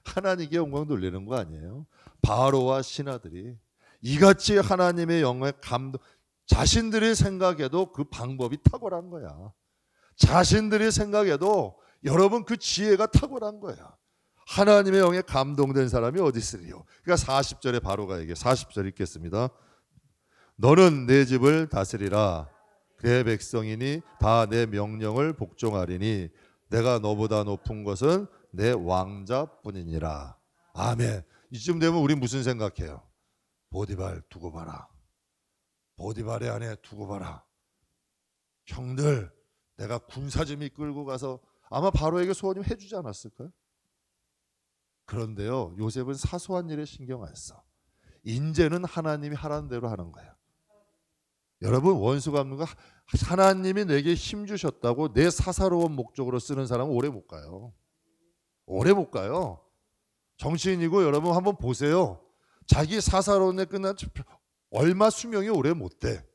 하나님께 영광 돌리는 거 아니에요? 바로와 신하들이 이같이 하나님의 영에 감동, 자신들이 생각해도 그 방법이 탁월한 거야. 자신들이 생각해도 여러분 그 지혜가 탁월한 거야. 하나님의 영에 감동된 사람이 어디 있으리요? 그러니까 40절에 바로가 얘기해. 40절 읽겠습니다. 너는 내 집을 다스리라. 내 백성이니 다 내 명령을 복종하리니 내가 너보다 높은 것은 내 왕자뿐이니라. 아멘. 이쯤 되면 우리 무슨 생각해요? 보디발 두고 봐라. 보디발의 안에 두고 봐라. 형들 내가 군사 좀 이끌고 가서 아마 바로에게 소원 좀 해주지 않았을까요? 그런데요 요셉은 사소한 일에 신경 안 써. 인제는 하나님이 하라는 대로 하는 거예요. 여러분 원수 갚는 거 하나님이 내게 힘 주셨다고 내 사사로운 목적으로 쓰는 사람은 오래 못 가요. 오래 못 가요. 정치인이고 여러분 한번 보세요. 자기 사사로운 데 끝난 얼마 수명이 오래 못 돼.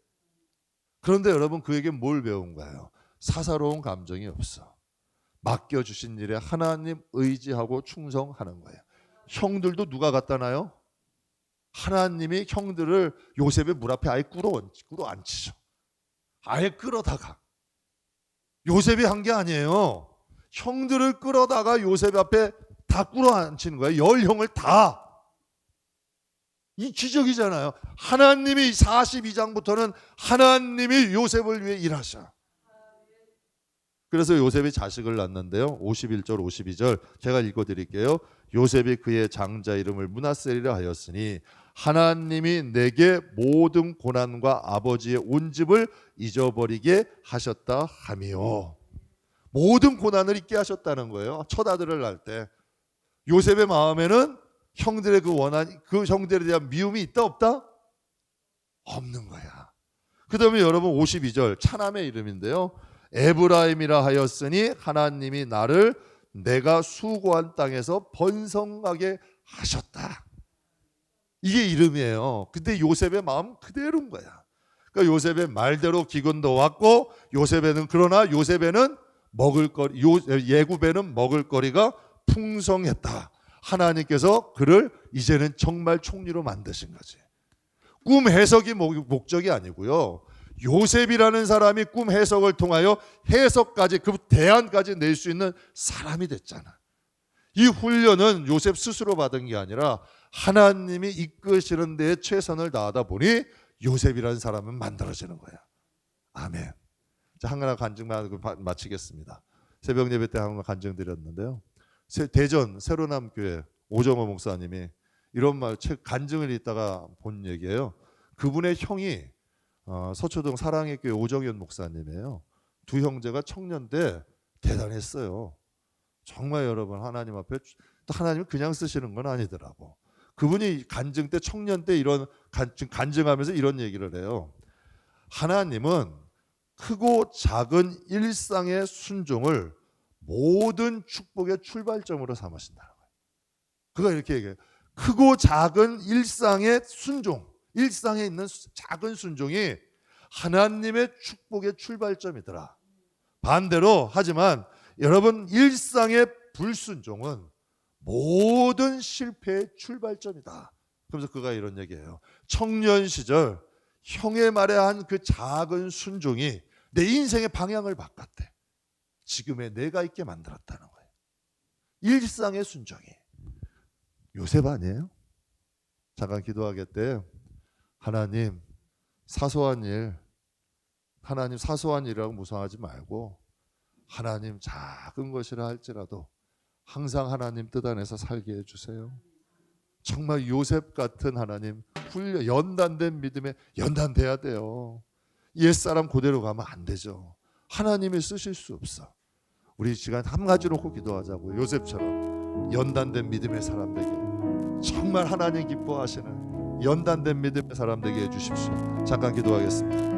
그런데 여러분 그에게 뭘 배운 거예요? 사사로운 감정이 없어. 맡겨주신 일에 하나님 의지하고 충성하는 거예요. 형들도 누가 갖다 놔요? 하나님이 형들을 요셉의 물 앞에 아예 끌어앉히죠. 아예 끌어다가. 요셉이 한 게 아니에요. 형들을 끌어다가 요셉 앞에 다 끌어앉히는 거예요. 10형을 다. 이 기적이잖아요. 하나님이 42장부터는 하나님이 요셉을 위해 일하셔. 그래서 요셉이 자식을 낳는데요. 51절 52절 제가 읽어드릴게요. 요셉이 그의 장자 이름을 므낫세리라 하였으니 하나님이 내게 모든 고난과 아버지의 온 집을 잊어버리게 하셨다 하미요. 모든 고난을 잊게 하셨다는 거예요. 첫 아들을 낳을 때 요셉의 마음에는 형들의 그 원한, 그 형들에 대한 미움이 있다 없다? 없는 거야. 그 다음에 여러분 52절 차남의 이름인데요. 에브라임이라 하였으니 하나님이 나를 내가 수고한 땅에서 번성하게 하셨다. 이게 이름이에요. 근데 요셉의 마음 그대로인 거야. 그러니까 요셉의 말대로 기근도 왔고 그러나 요셉에는 먹을거리, 예굽에는 먹을거리가 풍성했다. 하나님께서 그를 이제는 정말 총리로 만드신 거지. 꿈 해석이 목적이 아니고요. 요셉이라는 사람이 꿈 해석을 통하여 해석까지 그 대안까지 낼 수 있는 사람이 됐잖아. 이 훈련은 요셉 스스로 받은 게 아니라 하나님이 이끄시는 데에 최선을 다하다 보니 요셉이라는 사람은 만들어지는 거야. 아멘. 자, 한가나 간증만 마치겠습니다. 새벽 예배 때 한번 간증 드렸는데요. 대전 새로남 교회 오정호 목사님이 이런 말 간증을 읽다가 본 얘기예요. 그분의 형이 서초동 사랑의 교회 오정현 목사님이에요. 두 형제가 청년 때 대단했어요. 정말 여러분 하나님 앞에 하나님 그냥 쓰시는 건 아니더라고. 그분이 간증 때 청년 때 이런 간증하면서 이런 얘기를 해요. 하나님은 크고 작은 일상의 순종을 모든 축복의 출발점으로 삼으신다는 거예요. 그가 이렇게 얘기해요. 크고 작은 일상의 순종, 일상에 있는 작은 순종이 하나님의 축복의 출발점이더라. 반대로 하지만 여러분 일상의 불순종은 모든 실패의 출발점이다. 그러면서 그가 이런 얘기해요. 청년 시절 형의 말에 한 그 작은 순종이 내 인생의 방향을 바꿨대. 지금의 내가 있게 만들었다는 거예요. 일상의 순종이. 요셉 아니에요? 잠깐 기도하겠대. 하나님 사소한 일이라고 무서워하지 말고 하나님 작은 것이라 할지라도 항상 하나님 뜻 안에서 살게 해주세요. 정말 요셉 같은 하나님 연단된 믿음에 연단돼야 돼요. 옛사람 그대로 가면 안 되죠. 하나님이 쓰실 수 없어. 우리 시간 한 가지 놓고 기도하자고. 요셉처럼 연단된 믿음의 사람 되게, 정말 하나님 기뻐하시는 연단된 믿음의 사람 되게 해주십시오. 잠깐 기도하겠습니다.